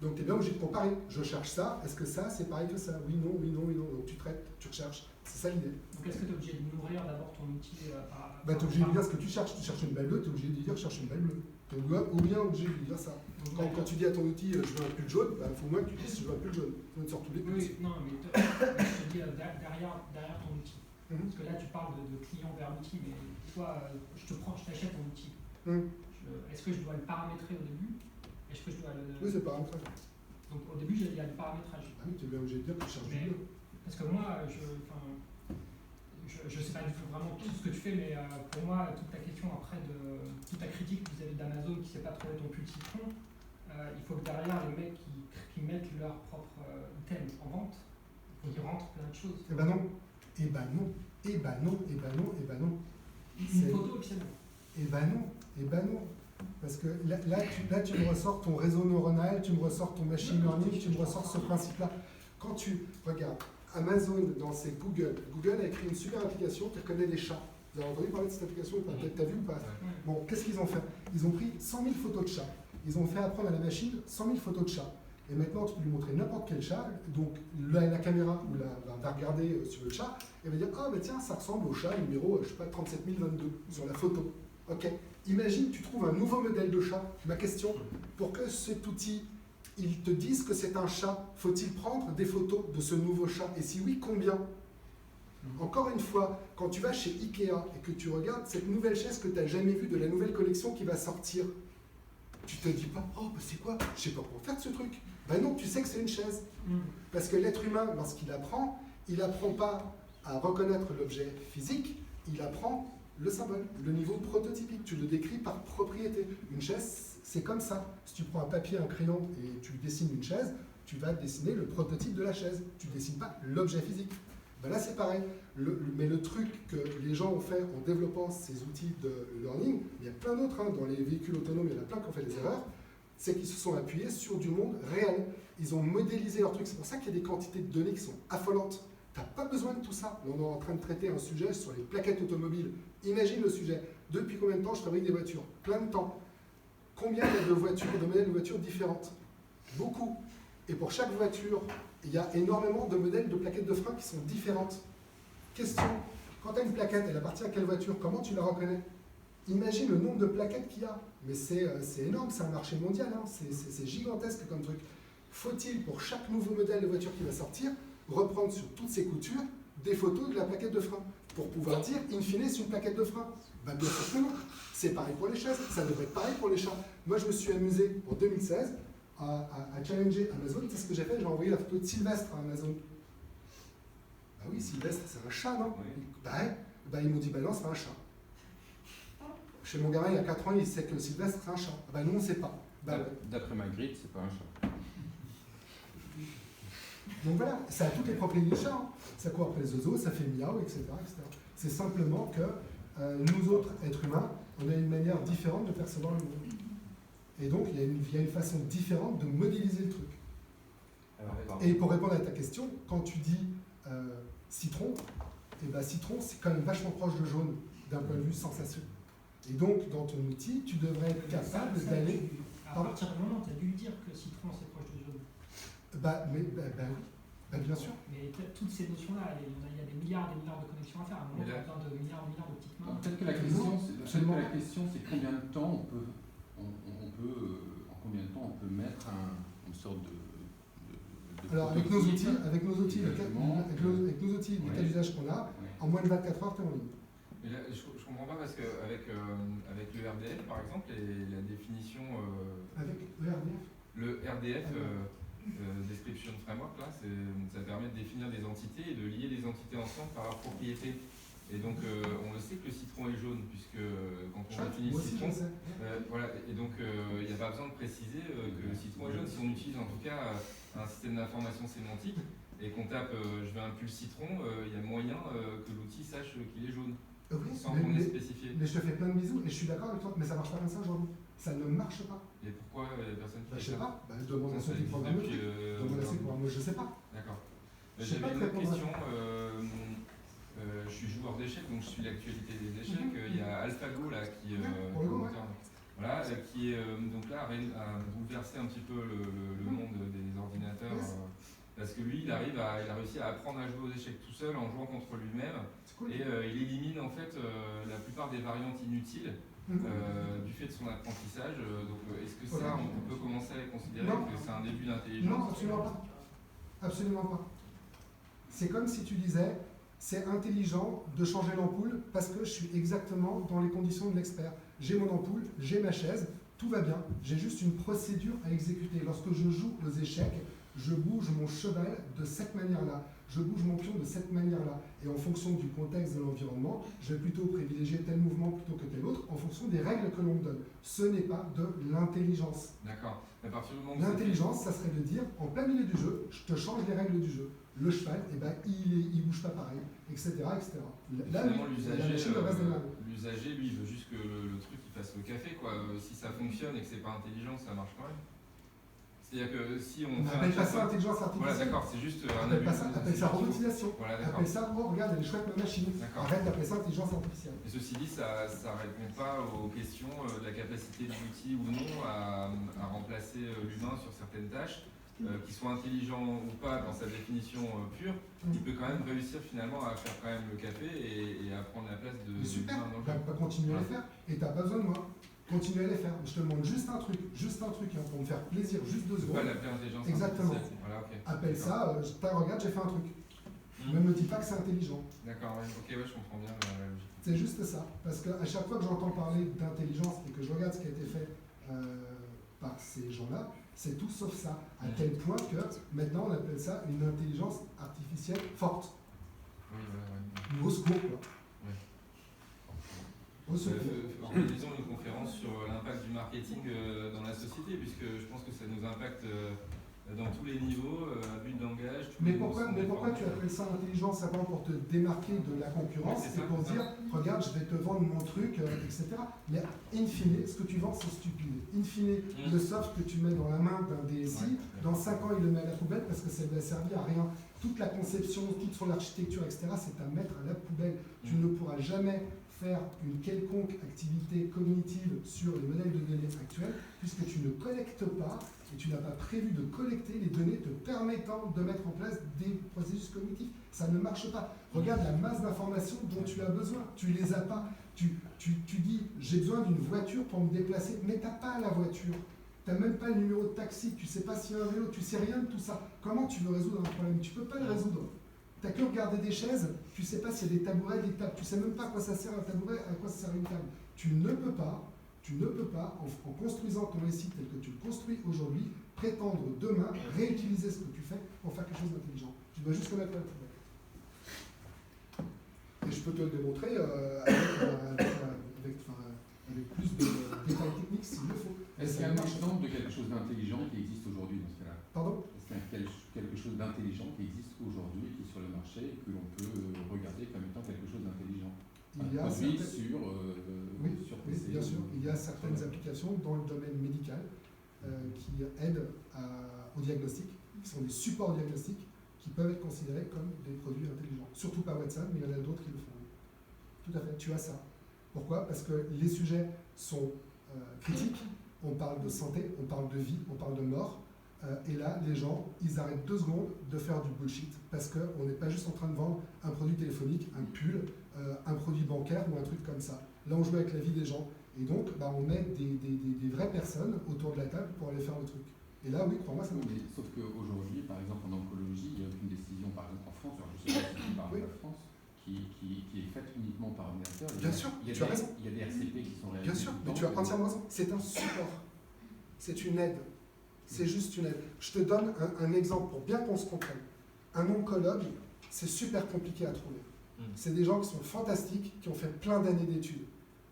Donc tu es bien obligé de comparer. Je cherche ça, est-ce que ça, c'est pareil que ça? Oui, non, oui, non, oui, non. Donc tu traites, tu recherches. C'est ça l'idée. Donc est-ce que tu es obligé de nourrir d'abord ton outil par... Tu es obligé de dire ce que tu cherches. Tu cherches une balle bleue, tu es obligé de lui dire cherche une balle bleue. Tu es ou bien obligé de lui dire ça. Quand tu dis à ton outil je veux un pull jaune, il faut moins que tu dises je veux un pull jaune. Tu veux sortir tous les pulls. Oui, non, mais je te dis derrière ton outil. Parce que là tu parles de client vers outil, mais toi, je t'achète ton outil. Est-ce que je dois le paramétrer au début? Est-ce que je dois le... Oui, c'est le paramétrage. Donc au début, il y a du paramétrage. Ah oui, tu es bien obligé de dire que tu cherches du bleu. Parce que moi, je sais pas du tout vraiment tout ce que tu fais, mais pour moi, toute ta question après, toute ta critique vis-à-vis d'Amazon qui ne sait pas trouver ton pull citron, il faut que derrière, les mecs qui mettent leur propre item en vente, il faut qu'ils rentrent plein de choses. Eh ben non. Eh ben non. Eh ben non. Eh ben non. Eh ben non. Une photo, puis c'est bon. Eh ben non. Eh ben non. Parce que là, tu me ressors ton réseau neuronal, tu me ressors ton machine learning, tu me ressors ce principe-là. Quand tu regardes Amazon dans ses Google a écrit une super application qui reconnaît des chats. Vous avez entendu parler de cette application ou pas? T'as vu ou pas? Bon, qu'est-ce qu'ils ont fait? Ils ont pris 100 000 photos de chats. Ils ont fait apprendre à la machine 100 000 photos de chats. Et maintenant, tu peux lui montrer n'importe quel chat. Donc, la caméra va regarder sur le chat et va dire ah, mais tiens, ça ressemble au chat numéro, je sais pas, 37 022 sur la photo. Ok. Imagine, tu trouves un nouveau modèle de chat. Ma question, pour que cet outil, il te dise que c'est un chat, faut-il prendre des photos de ce nouveau chat? Et si oui, combien? Encore une fois, quand tu vas chez Ikea et que tu regardes cette nouvelle chaise que tu n'as jamais vue de la nouvelle collection qui va sortir, tu te dis pas, oh, bah c'est quoi? Je sais pas comment faire de ce truc. Ben non, tu sais que c'est une chaise. Parce que l'être humain, lorsqu'il apprend, il n'apprend pas à reconnaître l'objet physique, il apprend le symbole, le niveau prototypique. Tu le décris par propriété. Une chaise, c'est comme ça. Si tu prends un papier, un crayon et tu dessines une chaise, tu vas dessiner le prototype de la chaise. Tu ne dessines pas l'objet physique. Ben là, c'est pareil. Mais le truc que les gens ont fait en développant ces outils de learning, il y a plein d'autres, dans les véhicules autonomes, il y en a plein qui ont fait des erreurs, c'est qu'ils se sont appuyés sur du monde réel. Ils ont modélisé leur truc. C'est pour ça qu'il y a des quantités de données qui sont affolantes. Tu n'as pas besoin de tout ça. On est en train de traiter un sujet sur les plaquettes automobiles. Imagine le sujet. Depuis combien de temps je fabrique des voitures? Plein de temps. Combien il y a de voitures, de modèles de voitures différentes? Beaucoup. Et pour chaque voiture, il y a énormément de modèles de plaquettes de frein qui sont différentes. Question, quand tu as une plaquette, elle appartient à quelle voiture? Comment tu la reconnais? Imagine le nombre de plaquettes qu'il y a. Mais c'est énorme, c'est un marché mondial, hein. C'est gigantesque comme truc. Faut-il, pour chaque nouveau modèle de voiture qui va sortir, reprendre sur toutes ses coutures des photos de la plaquette de frein pour pouvoir dire, in fine, c'est une plaquette de frein? Bah, bien sûr que non. C'est pareil pour les chaises, ça devrait être pareil pour les chats. Moi, je me suis amusé en 2016 à challenger Amazon. C'est ce que j'ai fait, j'ai envoyé la photo de Sylvestre à Amazon. Bah oui, Sylvestre, c'est un chat, non? Oui. Bah, ouais. Bah, ils m'ont dit, bah non, c'est un chat. Chez mon gamin, il y a 4 ans, il sait que Sylvestre, c'est un chat. Bah, nous, on ne sait pas. Bah, ouais. D'après Magritte, c'est pas un chat. Donc voilà, ça a toutes les propriétés du chat. Hein. Ça court après les oiseaux, ça fait miaou, etc. etc. C'est simplement que nous autres, êtres humains, on a une manière différente de percevoir le monde. Et donc, il y a une façon différente de modéliser le truc. Et pour répondre à ta question, quand tu dis citron, et ben citron, c'est quand même vachement proche de jaune d'un point de vue sensation. Et donc, dans ton outil, tu devrais être capable d'aller... À partir du moment où tu as dû le dire que citron c'est proche de jaune. Bah oui, bien sûr. Mais toutes ces notions-là, il y a des milliards de connexions à faire. À un moment, tu as besoin de milliards de petites mains. Peut-être que la question, c'est combien de temps en combien de temps on peut mettre une sorte de alors avec nos outils, avec nos outils, les cas d'usage qu'on a, en moins de 24 heures, tu es en ligne. Mais là, je comprends pas parce qu'avec avec le RDF, par exemple, et la définition... Avec le RDF Le RDF, Description Framework, là, ça permet de définir des entités et de lier les entités ensemble par leur propriété. Et donc, on le sait que le citron est jaune, puisque quand on définit le citron, voilà, et donc il n'y a pas besoin de préciser que le citron est jaune. Si on utilise en tout cas un système d'information sémantique et qu'on tape je veux un pull citron, il y a moyen que l'outil sache qu'il est jaune, oui, sans qu'on ait spécifié. Mais je te fais plein de bisous et je suis d'accord avec toi, mais ça marche pas comme ça aujourd'hui. Ça ne marche pas. Et pourquoi il y a personne qui Je fait sais ça? pas, je demande à ceux qui programment. Je sais pas. D'accord. J'avais une autre question. Je suis joueur d'échecs, donc je suis l'actualité des échecs. Il y a AlphaGo là qui est donc là a bouleversé un petit peu le monde des ordinateurs parce que lui il a réussi à apprendre à jouer aux échecs tout seul en jouant contre lui-même et il élimine en fait la plupart des variantes inutiles du fait de son apprentissage. Donc est-ce que ça on peut commencer à considérer que c'est un début d'intelligence? Non, absolument pas. Absolument pas. C'est comme si tu disais c'est intelligent de changer l'ampoule parce que je suis exactement dans les conditions de l'expert. J'ai mon ampoule, j'ai ma chaise, tout va bien, j'ai juste une procédure à exécuter. Lorsque je joue aux échecs, je bouge mon cheval de cette manière-là, je bouge mon pion de cette manière-là. Et en fonction du contexte de l'environnement, je vais plutôt privilégier tel mouvement plutôt que tel autre en fonction des règles que l'on me donne. Ce n'est pas de l'intelligence. D'accord. L'intelligence, ça serait de dire, en plein milieu du jeu, je te change les règles du jeu. Le cheval, eh ben, il bouge pas pareil, etc. etc. Là, l'usager, lui, il veut juste que le truc il fasse le café, quoi. Si ça fonctionne et que c'est pas intelligent, ça marche quand même. C'est-à-dire que si on appelle pas ça intelligence artificielle. Voilà, d'accord, c'est juste un appelle ça robotisation. Voilà, appelle ça, oh regarde, elle est chouette ma machine. Arrête d'appeler ça intelligence artificielle. Et ceci dit, ça répond pas aux questions de la capacité de l'outil ou non à remplacer l'humain sur certaines tâches. Qu'il soit intelligent ou pas dans sa définition pure, il peut quand même réussir finalement à faire quand même le café et à prendre la place de super, l'humain dans le jeu. Bah, continuer à les faire, et t'as pas besoin de moi. Continue à les faire. Je te demande juste un truc hein, pour me faire plaisir, juste 2 secondes. Pas l'appeler intelligence. Exactement. Voilà, okay. Appelle ça, regarde, j'ai fait un truc. Ne me dis pas que c'est intelligent. D'accord, ouais. Ok, ouais, je comprends bien la logique. C'est juste ça. Parce qu'à chaque fois que j'entends parler d'intelligence et que je regarde ce qui a été fait par ces gens-là, c'est tout sauf ça. À tel point que maintenant on appelle ça une intelligence artificielle forte. Oui, Ou au secours, quoi. Au secours. Organisons une conférence sur l'impact du marketing dans la société, puisque je pense que ça nous impacte dans tous les niveaux, abus de langage. Mais pourquoi tu appelles ça intelligence simplement pour te démarquer de la concurrence et pour dire, regarde, je vais te vendre mon truc, etc. Mais in fine, ce que tu vends, c'est stupide. In fine, le soft que tu mets dans la main d'un DSI, dans 5 ans, il le met à la poubelle parce que ça ne va servir à rien. Toute la conception, toute son architecture, etc., c'est à mettre à la poubelle. Tu ne pourras jamais faire une quelconque activité cognitive sur les modèles de données actuels puisque tu ne collectes pas et tu n'as pas prévu de collecter les données te permettant de mettre en place des processus cognitifs. Ça ne marche pas. Regarde la masse d'informations dont tu as besoin. Tu les as pas. Tu dis, j'ai besoin d'une voiture pour me déplacer, mais tu n'as pas la voiture. Tu n'as même pas le numéro de taxi, tu ne sais pas s'il y a un vélo, tu ne sais rien de tout ça. Comment tu veux résoudre un problème? Tu ne peux pas le résoudre. Tu n'as que regarder des chaises, tu ne sais pas s'il y a des tabourets, des tables, tu ne sais même pas à quoi ça sert un tabouret, à quoi ça sert une table. Tu ne peux pas, en construisant ton site tel que tu le construis aujourd'hui, prétendre demain réutiliser ce que tu fais pour faire quelque chose d'intelligent. Tu dois juste le mettre à la poubelle. Et je peux te le démontrer avec plus de détails techniques s'il le faut. Est-ce qu'il y a un exemple de quelque chose d'intelligent qui existe aujourd'hui dans ce cas-là? Pardon? Est-ce qu'il y a quelque chose d'intelligent qui existe aujourd'hui, qui est sur le marché, et que l'on peut regarder comme étant quelque chose d'intelligent? Il y a produit certaines... sur oui, PC. bien sûr. Il y a certaines applications dans le domaine médical qui aident au diagnostic, qui sont des supports diagnostiques, qui peuvent être considérés comme des produits intelligents. Surtout pas Watson, mais il y en a d'autres qui le font. Tout à fait, tu as ça. Pourquoi? Parce que les sujets sont critiques, on parle de santé, on parle de vie, on parle de mort, et là, les gens, ils arrêtent 2 secondes de faire du bullshit, parce qu'on n'est pas juste en train de vendre un produit téléphonique, un pull, un produit bancaire ou un truc comme ça. Là, on joue avec la vie des gens, et donc on met des vraies personnes autour de la table pour aller faire le truc. Et là, oui, crois-moi, ça Oui, sauf qu'aujourd'hui, par exemple, en oncologie, il y a aucune décision, par exemple en France, alors je sais pas si tu parles de la France, qui est faite uniquement par ordinateur. Bien sûr, tu as raison. Il y a des RCP qui sont réalisés. Bien sûr, mais tu as entièrement raison. C'est un support. C'est une aide. C'est juste une aide. Je te donne un exemple pour bien qu'on se comprenne. Un oncologue, c'est super compliqué à trouver. C'est des gens qui sont fantastiques, qui ont fait plein d'années d'études,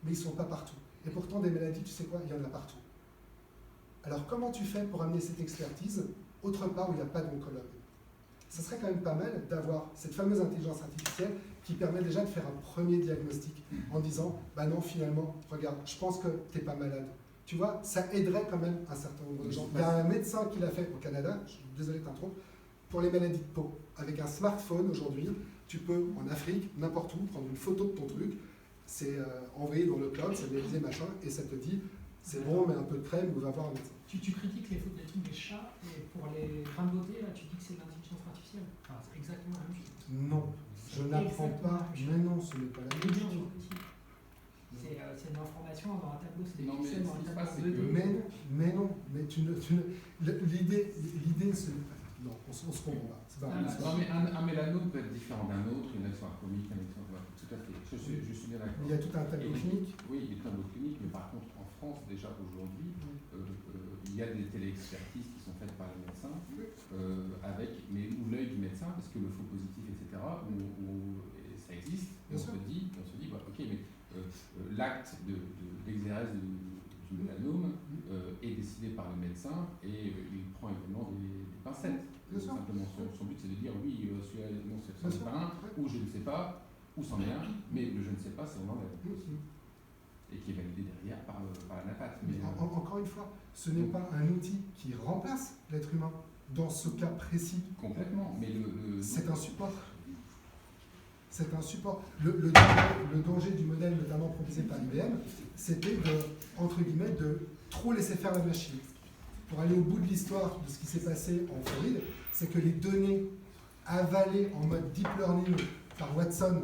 mais ils ne sont pas partout. Et pourtant, des maladies, tu sais quoi, il y en a partout. Alors comment tu fais pour amener cette expertise autre part où il n'y a pas d'oncologue? Ça serait quand même pas mal d'avoir cette fameuse intelligence artificielle qui permet déjà de faire un premier diagnostic en disant « bah non, finalement, regarde, je pense que tu n'es pas malade ». Tu vois, ça aiderait quand même un certain nombre de gens. Il y a un médecin qui l'a fait au Canada, je suis désolé de t'interrompre, pour les maladies de peau. Avec un smartphone aujourd'hui, tu peux, en Afrique, n'importe où, prendre une photo de ton truc, c'est envoyé dans le cloud, c'est analysé, machin, et ça te dit c'est bon, mais un peu de crème, ou va voir un médecin. Tu critiques les trucs des chats, et pour les grains de beauté, là, tu dis que c'est de l'intelligence artificielle. Enfin, c'est exactement la même chose. Non, je n'apprends pas, mais non, ce n'est pas la même chose. C'est une information dans un tableau, c'est des Non, mais pixels dans ce qui un se passe, tableau c'est 2D. Mais non, mais l'idée, c'est... Non, on se comprend pas. C'est pas vrai. Non, mais un mélanome peut être différent d'un autre, une action chromique, un action... Tout à fait, je suis bien d'accord. Il y a tout un tableau clinique. Oui, il y a tout un tableau clinique, mais par contre, en France, déjà aujourd'hui, il y a des téléexpertises qui sont faites par les médecins, où l'œil du médecin, parce que le faux positif, etc., où ça existe, et on se dit, bah, ok, mais l'acte d'exérèse du mélanome est décidé par le médecin et il prend évidemment des pincettes. Simplement, son but c'est de dire oui, celui-là, non, c'est pas un, ou je ne sais pas, ou c'en est un, mais le je ne sais pas, c'est on enlève. Et qui est validé derrière par la NAPAT. Mais encore une fois, ce n'est pas un outil qui remplace l'être humain dans ce cas précis. Complètement, mais c'est un support. C'est un support. Le danger du modèle, notamment proposé par IBM, c'était entre guillemets, de trop laisser faire la machine. Pour aller au bout de l'histoire de ce qui s'est passé en Floride, c'est que les données avalées en mode deep learning par Watson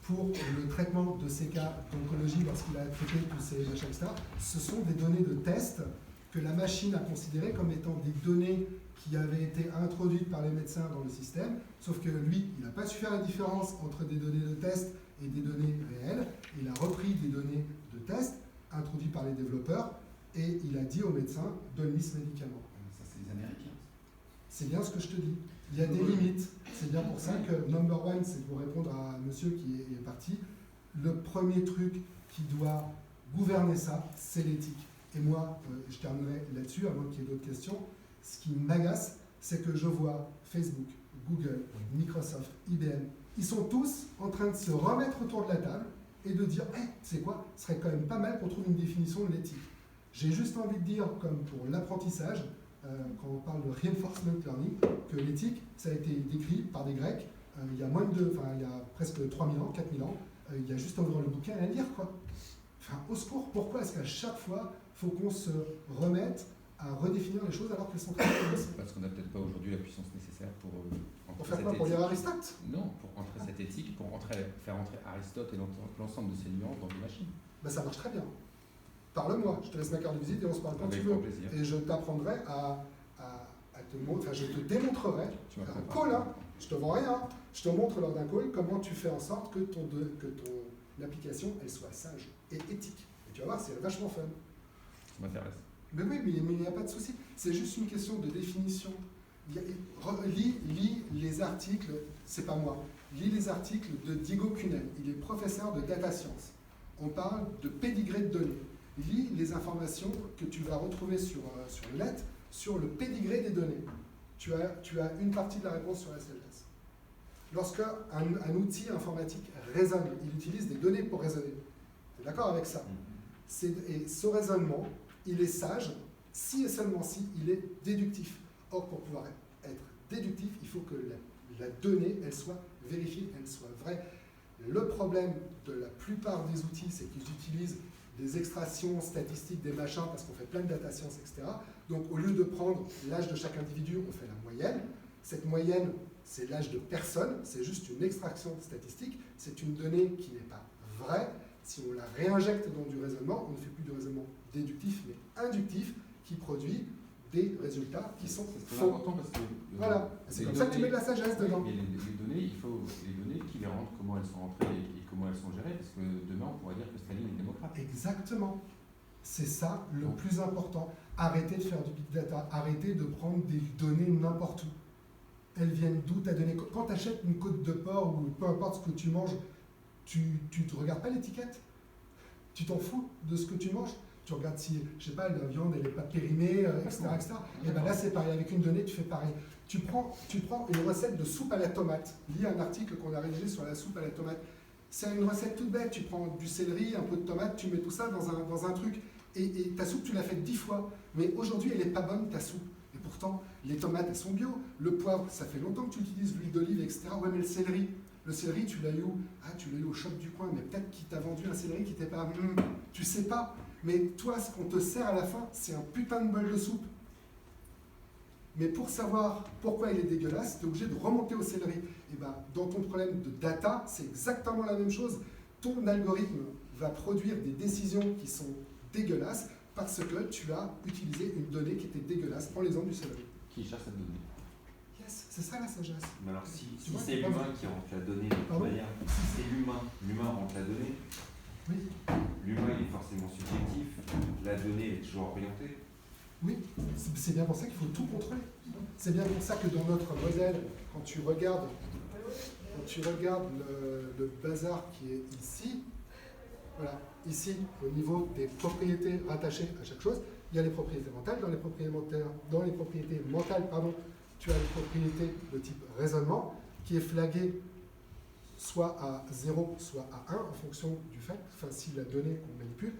pour le traitement de ces cas d'oncologie lorsqu'il a traité tous ces machins, etc., ce sont des données de test que la machine a considérées comme étant des données qui avaient été introduites par les médecins dans le système, sauf que lui, il n'a pas su faire la différence entre des données de test et des données réelles. Il a repris des données de test introduites par les développeurs et il a dit aux médecins, donne-lui ce médicament. Ça, c'est les Américains. C'est bien ce que je te dis. Il y a des limites. C'est bien pour ça que number one, c'est pour répondre à monsieur qui est parti. Le premier truc qui doit gouverner ça, c'est l'éthique. Et moi, je terminerai là-dessus, avant qu'il y ait d'autres questions. Ce qui m'agace, c'est que je vois Facebook, Google, Microsoft, IBM, ils sont tous en train de se remettre autour de la table et de dire hey, tu sais quoi, ce serait quand même pas mal qu'on trouve une définition de l'éthique. J'ai juste envie de dire, comme pour l'apprentissage, quand on parle de reinforcement learning, que l'éthique, ça a été décrit par des Grecs il y a il y a presque 3000 ans, 4000 ans, il y a juste à ouvrir le bouquin et à lire, quoi. Enfin, au secours, pourquoi est-ce qu'à chaque fois, il faut qu'on se remette à redéfinir les choses alors qu'elles sont très complexes. Parce qu'on n'a peut-être pas aujourd'hui la puissance nécessaire pour Pour faire quoi? Pour lire Aristote? Non, pour entrer cette éthique, pour faire entrer Aristote et l'ensemble de ses nuances dans des machines. Ben, ça marche très bien. Parle-moi, je te laisse ma carte de visite et on se parle quand Avec tu veux. grand plaisir. Et je t'apprendrai je te démontrerai, Tu un m'apprends call, pas. hein, je te vends rien, je te montre lors d'un call comment tu fais en sorte que ton application elle soit sage et éthique. Et tu vas voir, c'est vachement fun. Ça m'intéresse. Mais oui, mais il n'y a pas de souci. C'est juste une question de définition. Lis les articles, c'est pas moi, lis les articles de Diego Cunel. Il est professeur de data science. On parle de pédigré de données. Lis les informations que tu vas retrouver sur le net sur le pédigré des données. Tu as une partie de la réponse sur la sagesse. Lorsque un outil informatique raisonne, il utilise des données pour raisonner. Tu es d'accord avec ça? Et ce raisonnement, il est sage si et seulement si il est déductif. Or, pour pouvoir être déductif, il faut que la donnée, elle soit vérifiée, elle soit vraie. Le problème de la plupart des outils, c'est qu'ils utilisent des extractions statistiques, des machins, parce qu'on fait plein de data science, etc. Donc, au lieu de prendre l'âge de chaque individu, on fait la moyenne. Cette moyenne, c'est l'âge de personne, c'est juste une extraction statistique, c'est une donnée qui n'est pas vraie. Si on la réinjecte dans du raisonnement, on ne fait plus de raisonnement déductif, mais inductif, qui produit des résultats qui sont C'est faux. important parce que Voilà, c'est comme ça que tu mets de la sagesse dedans. Mais les données, il faut les données qui les rentrent, comment elles sont rentrées et comment elles sont gérées, parce que demain on pourrait dire que Staline est démocrate. Exactement. C'est ça le plus important. Arrêtez de faire du big data, arrêtez de prendre des données n'importe où. Elles viennent d'où ta donnée? Quand tu achètes une côte de porc ou peu importe ce que tu manges, tu ne regardes pas l'étiquette. Tu t'en fous de ce que tu manges. Tu regardes si, je sais pas, la viande elle n'est pas périmée, etc., etc. Et bien là c'est pareil, avec une donnée tu fais pareil. Tu prends une recette de soupe à la tomate. Lis un article qu'on a rédigé sur la soupe à la tomate. C'est une recette toute bête. Tu prends du céleri, un peu de tomate, tu mets tout ça dans un truc. Et ta soupe, tu l'as faite 10 fois. Mais aujourd'hui, elle n'est pas bonne, ta soupe. Et pourtant, les tomates, elles sont bio. Le poivre, ça fait longtemps que tu utilises l'huile d'olive, etc. Ouais, mais le céleri, tu l'as eu où? Ah, tu l'as eu au shop du coin. Mais peut-être qu'il t'a vendu un céleri qui n'était pas... tu sais pas. Mais toi, ce qu'on te sert à la fin, c'est un putain de bol de soupe. Mais pour savoir pourquoi il est dégueulasse, tu es obligé de remonter au céleri. Et ben, dans ton problème de data, c'est exactement la même chose. Ton algorithme va produire des décisions qui sont dégueulasses parce que tu as utilisé une donnée qui était dégueulasse. Prends l'exemple du céleri. Qui cherche cette donnée? Yes, c'est ça la sagesse. Mais alors si Tu vois, c'est c'est pas l'humain qui rentre la donnée, de toute Pardon manière, si c'est l'humain rentre la donnée, Oui, l'humain il est forcément subjectif, la donnée est toujours orientée. oui, c'est bien pour ça qu'il faut tout contrôler. C'est bien pour ça que dans notre modèle, quand tu regardes le bazar qui est ici, voilà, ici, au niveau des propriétés rattachées à chaque chose, il y a les propriétés mentales. Dans les propriétés mentales, tu as les propriétés de type raisonnement, qui est flagué soit à 0, soit à 1, en fonction du fait, si la donnée qu'on manipule,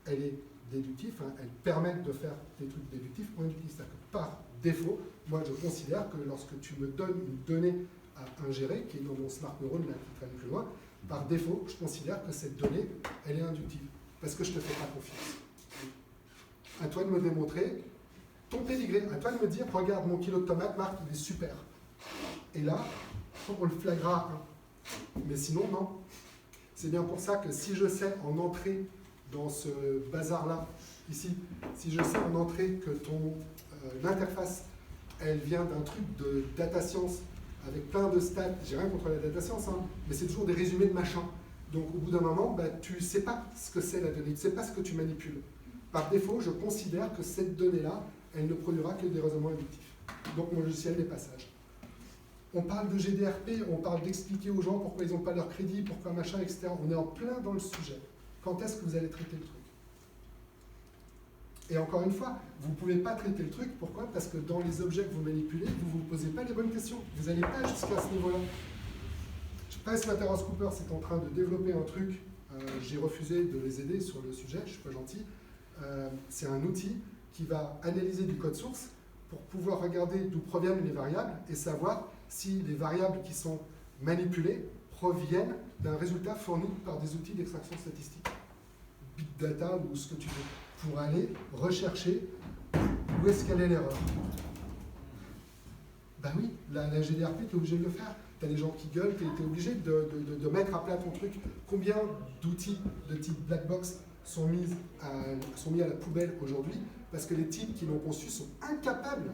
elle est déductive, elle permet de faire des trucs déductifs ou inductifs. C'est-à-dire que par défaut, moi je considère que lorsque tu me donnes une donnée à ingérer, qui est dans mon smart neuron, là, qui va aller plus loin, par défaut, je considère que cette donnée, elle est inductive, parce que je ne te fais pas confiance. À toi de me démontrer ton pédigré, à toi de me dire, regarde mon kilo de tomates, Marc, il est super. Et là, on le flagrera à 1. Mais sinon, non. C'est bien pour ça que si je sais en entrée dans ce bazar-là, ici, si je sais en entrée que l'interface, elle vient d'un truc de data science avec plein de stats, j'ai rien contre la data science, mais c'est toujours des résumés de machin. Donc au bout d'un moment, tu ne sais pas ce que c'est la donnée, tu ne sais pas ce que tu manipules. Par défaut, je considère que cette donnée-là, elle ne produira que des raisonnements inductifs. Donc mon logiciel n'est pas sage. On parle de GDRP, on parle d'expliquer aux gens pourquoi ils n'ont pas leur crédit, pourquoi machin, etc. On est en plein dans le sujet. Quand est-ce que vous allez traiter le truc? Et encore une fois, vous ne pouvez pas traiter le truc. Pourquoi? Parce que dans les objets que vous manipulez, vous ne vous posez pas les bonnes questions. Vous n'allez pas jusqu'à ce niveau-là. PricewaterhouseCoopers est en train de développer un truc. J'ai refusé de les aider sur le sujet, je ne suis pas gentil. C'est un outil qui va analyser du code source pour pouvoir regarder d'où proviennent les variables et savoir si les variables qui sont manipulées proviennent d'un résultat fourni par des outils d'extraction statistique. Big data ou ce que tu veux. Pour aller rechercher où est-ce qu'elle est l'erreur? Ben oui, la GDRP, tu es obligé de le faire. Tu as des gens qui gueulent, tu es obligé de mettre à plat ton truc. Combien d'outils de type black box sont mis à la poubelle aujourd'hui parce que les types qui l'ont conçu sont incapables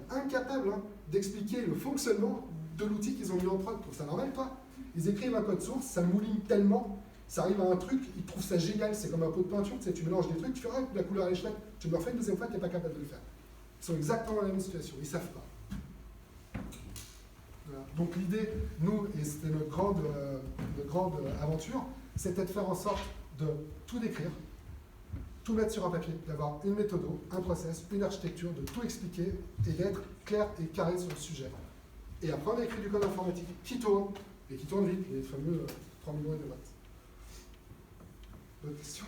d'expliquer le fonctionnement de l'outil qu'ils ont mis en prod. Tu trouves ça normal, toi? Ils écrivent un code source, ça mouline tellement, ça arrive à un truc, ils trouvent ça génial, c'est comme un pot de peinture, tu sais, tu mélanges des trucs, tu fais ah, la couleur à l'échelle, tu me le refais une deuxième fois, tu n'es pas capable de le faire. Ils sont exactement dans la même situation, ils ne savent pas. Voilà. Donc l'idée, nous, et c'était notre grande aventure, c'était de faire en sorte de tout décrire, tout mettre sur un papier, d'avoir une méthode, un process, une architecture, de tout expliquer et d'être clair et carré sur le sujet. Et après, on a écrit du code informatique qui tourne, et qui tourne vite, les fameux 3 millions de watts. D'autres questions?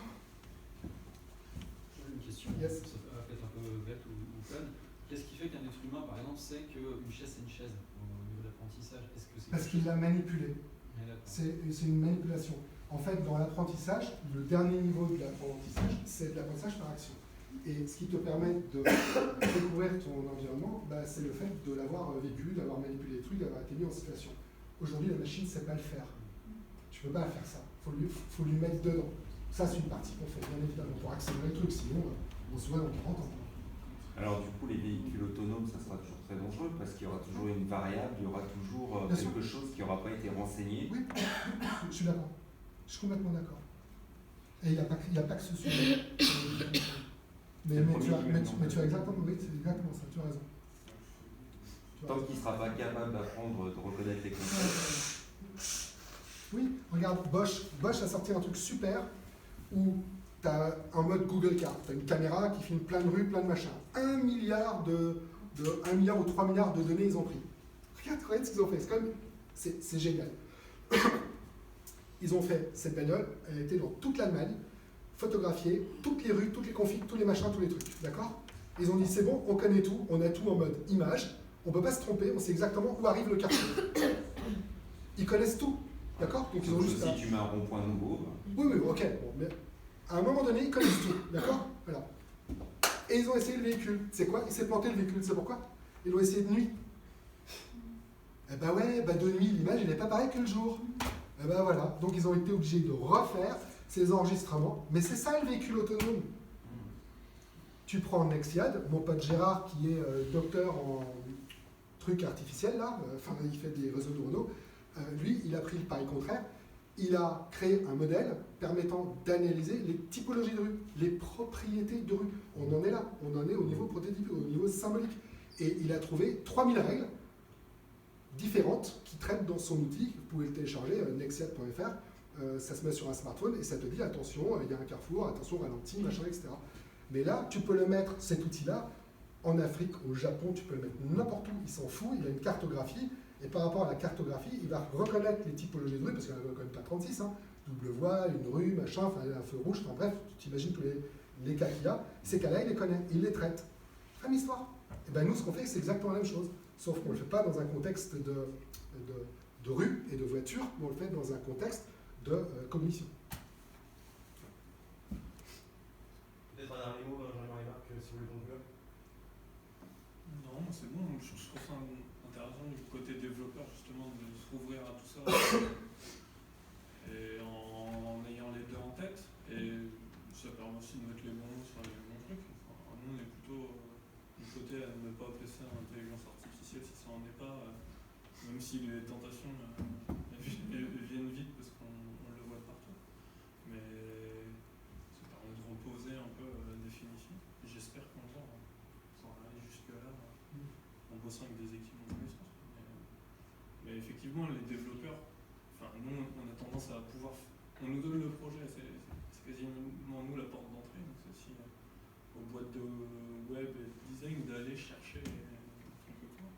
Une question, yes. ça va peut-être un peu bête ou conne. Qu'est-ce qui fait qu'un être humain, par exemple, sait qu'une chaise c'est une chaise au niveau de l'apprentissage? Parce qu'il l'a manipulée. C'est une manipulation. En fait, dans l'apprentissage, le dernier niveau de l'apprentissage, c'est de l'apprentissage par action. Et ce qui te permet de découvrir ton environnement, bah, c'est le fait de l'avoir vécu, d'avoir manipulé les trucs, d'avoir été mis en situation. Aujourd'hui, la machine ne sait pas le faire. Tu ne peux pas faire ça. Il faut lui mettre dedans. Ça, c'est une partie qu'on fait, bien évidemment, pour accélérer le truc. Sinon, on se voit dans 40 ans. Alors, du coup, les véhicules autonomes, ça sera toujours très dangereux parce qu'il y aura toujours une variable, il y aura toujours quelque chose qui n'aura pas été renseigné. Oui, je suis d'accord. Je suis complètement d'accord. Et il n'y a pas que ce sujet. Mais tu as exactement, oui, c'est exactement ça, tu as raison. Tant qu'il ne sera pas capable d'apprendre, de reconnaître les concepts. Oui, regarde, Bosch a sorti un truc super où tu as un mode Google Car. Tu as une caméra qui filme plein de rues, plein de machins. 1 milliard ou 3 milliards de données ils ont pris. Regarde ce qu'ils ont fait, c'est génial. Ils ont fait cette bagnole, elle a été dans toute l'Allemagne, photographiée, toutes les rues, toutes les configs, tous les machins, tous les trucs, d'accord? Ils ont dit c'est bon, on connaît tout, on a tout en mode image, on ne peut pas se tromper, on sait exactement où arrive le quartier. Ils connaissent tout, d'accord? Donc ils ont juste si tu mets un rond-point nouveau. Oui, ok, bon, mais à un moment donné, ils connaissent tout, d'accord? Voilà. Et ils ont essayé le véhicule. C'est quoi? Il s'est planté le véhicule, c'est pourquoi? Ils l'ont essayé de nuit. Eh ben ouais, de nuit, l'image, elle n'est pas pareille que le jour. Eh ben voilà, donc ils ont été obligés de refaire ces enregistrements. Mais c'est ça le véhicule autonome. Tu prends Nexiad, mon pote Gérard qui est docteur en trucs artificiels, là, il fait des réseaux neuronaux, lui, il a pris le pari contraire. Il a créé un modèle permettant d'analyser les typologies de rue, les propriétés de rue. On en est là, on en est au niveau prototype, au niveau symbolique. Et il a trouvé 3000 règles différentes qui traitent dans son outil. Vous pouvez le télécharger, nexiad.fr, ça se met sur un smartphone et ça te dit attention, il y a un carrefour, attention, ralenti, machin, etc. Mais là, tu peux le mettre, cet outil-là, en Afrique, au Japon, tu peux le mettre n'importe où, il s'en fout, il a une cartographie, et par rapport à la cartographie, il va reconnaître les typologies de rue, parce qu'il n'y en a quand même pas 36, hein, double voie, une rue, machin, un feu rouge, bref, tu t'imagines tous les cas qu'il y a, ces cas-là, il les connaît, il les traite. Même histoire. Et bien nous, ce qu'on fait, c'est exactement la même chose, sauf qu'on ne le fait pas dans un contexte de rue et de voiture, mais on le fait dans un contexte de cognition. Peut-être un dernier mot, Jean-Marie Marc, si vous voulez conclure. Non, c'est bon, je trouve ça intéressant du côté développeur justement de se rouvrir à tout ça et en ayant les deux en tête, et ça permet aussi de mettre les bons mots sur les bons trucs. Enfin, nous on est plutôt du côté à ne pas appeler ça intelligence artificielle si ça en est pas, même si les tentations viennent vite parce qu'on le voit partout, mais ça permet de reposer un peu la définition. J'espère qu'on va sans aller jusque là en bossant avec des équipes dans tous les sens. Mais effectivement, les développeurs, enfin, nous, on a tendance à pouvoir. On nous donne le projet, c'est quasiment nous la porte d'entrée. Donc, c'est aussi aux boîtes de web et de design d'aller chercher quelque part.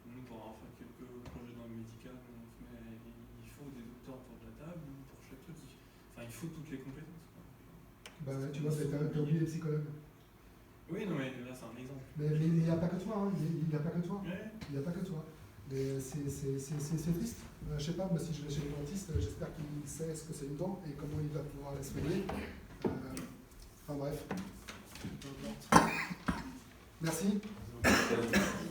Nous, pour avoir fait quelques projets dans le médical, il faut des docteurs autour de la table pour chaque truc. Enfin, il faut toutes les compétences. Bah, tu vois, t'as oublié les psychologues. Oui, non, mais là, c'est un exemple. Mais il n'y a pas que toi, hein. Il n'y a pas que toi. Ouais. Il n'y a pas que toi. Mais c'est triste. Je sais pas, moi, si je vais chez le dentiste, j'espère qu'il sait ce que c'est une dent et comment il va pouvoir la soigner. Enfin bref. Merci. Merci.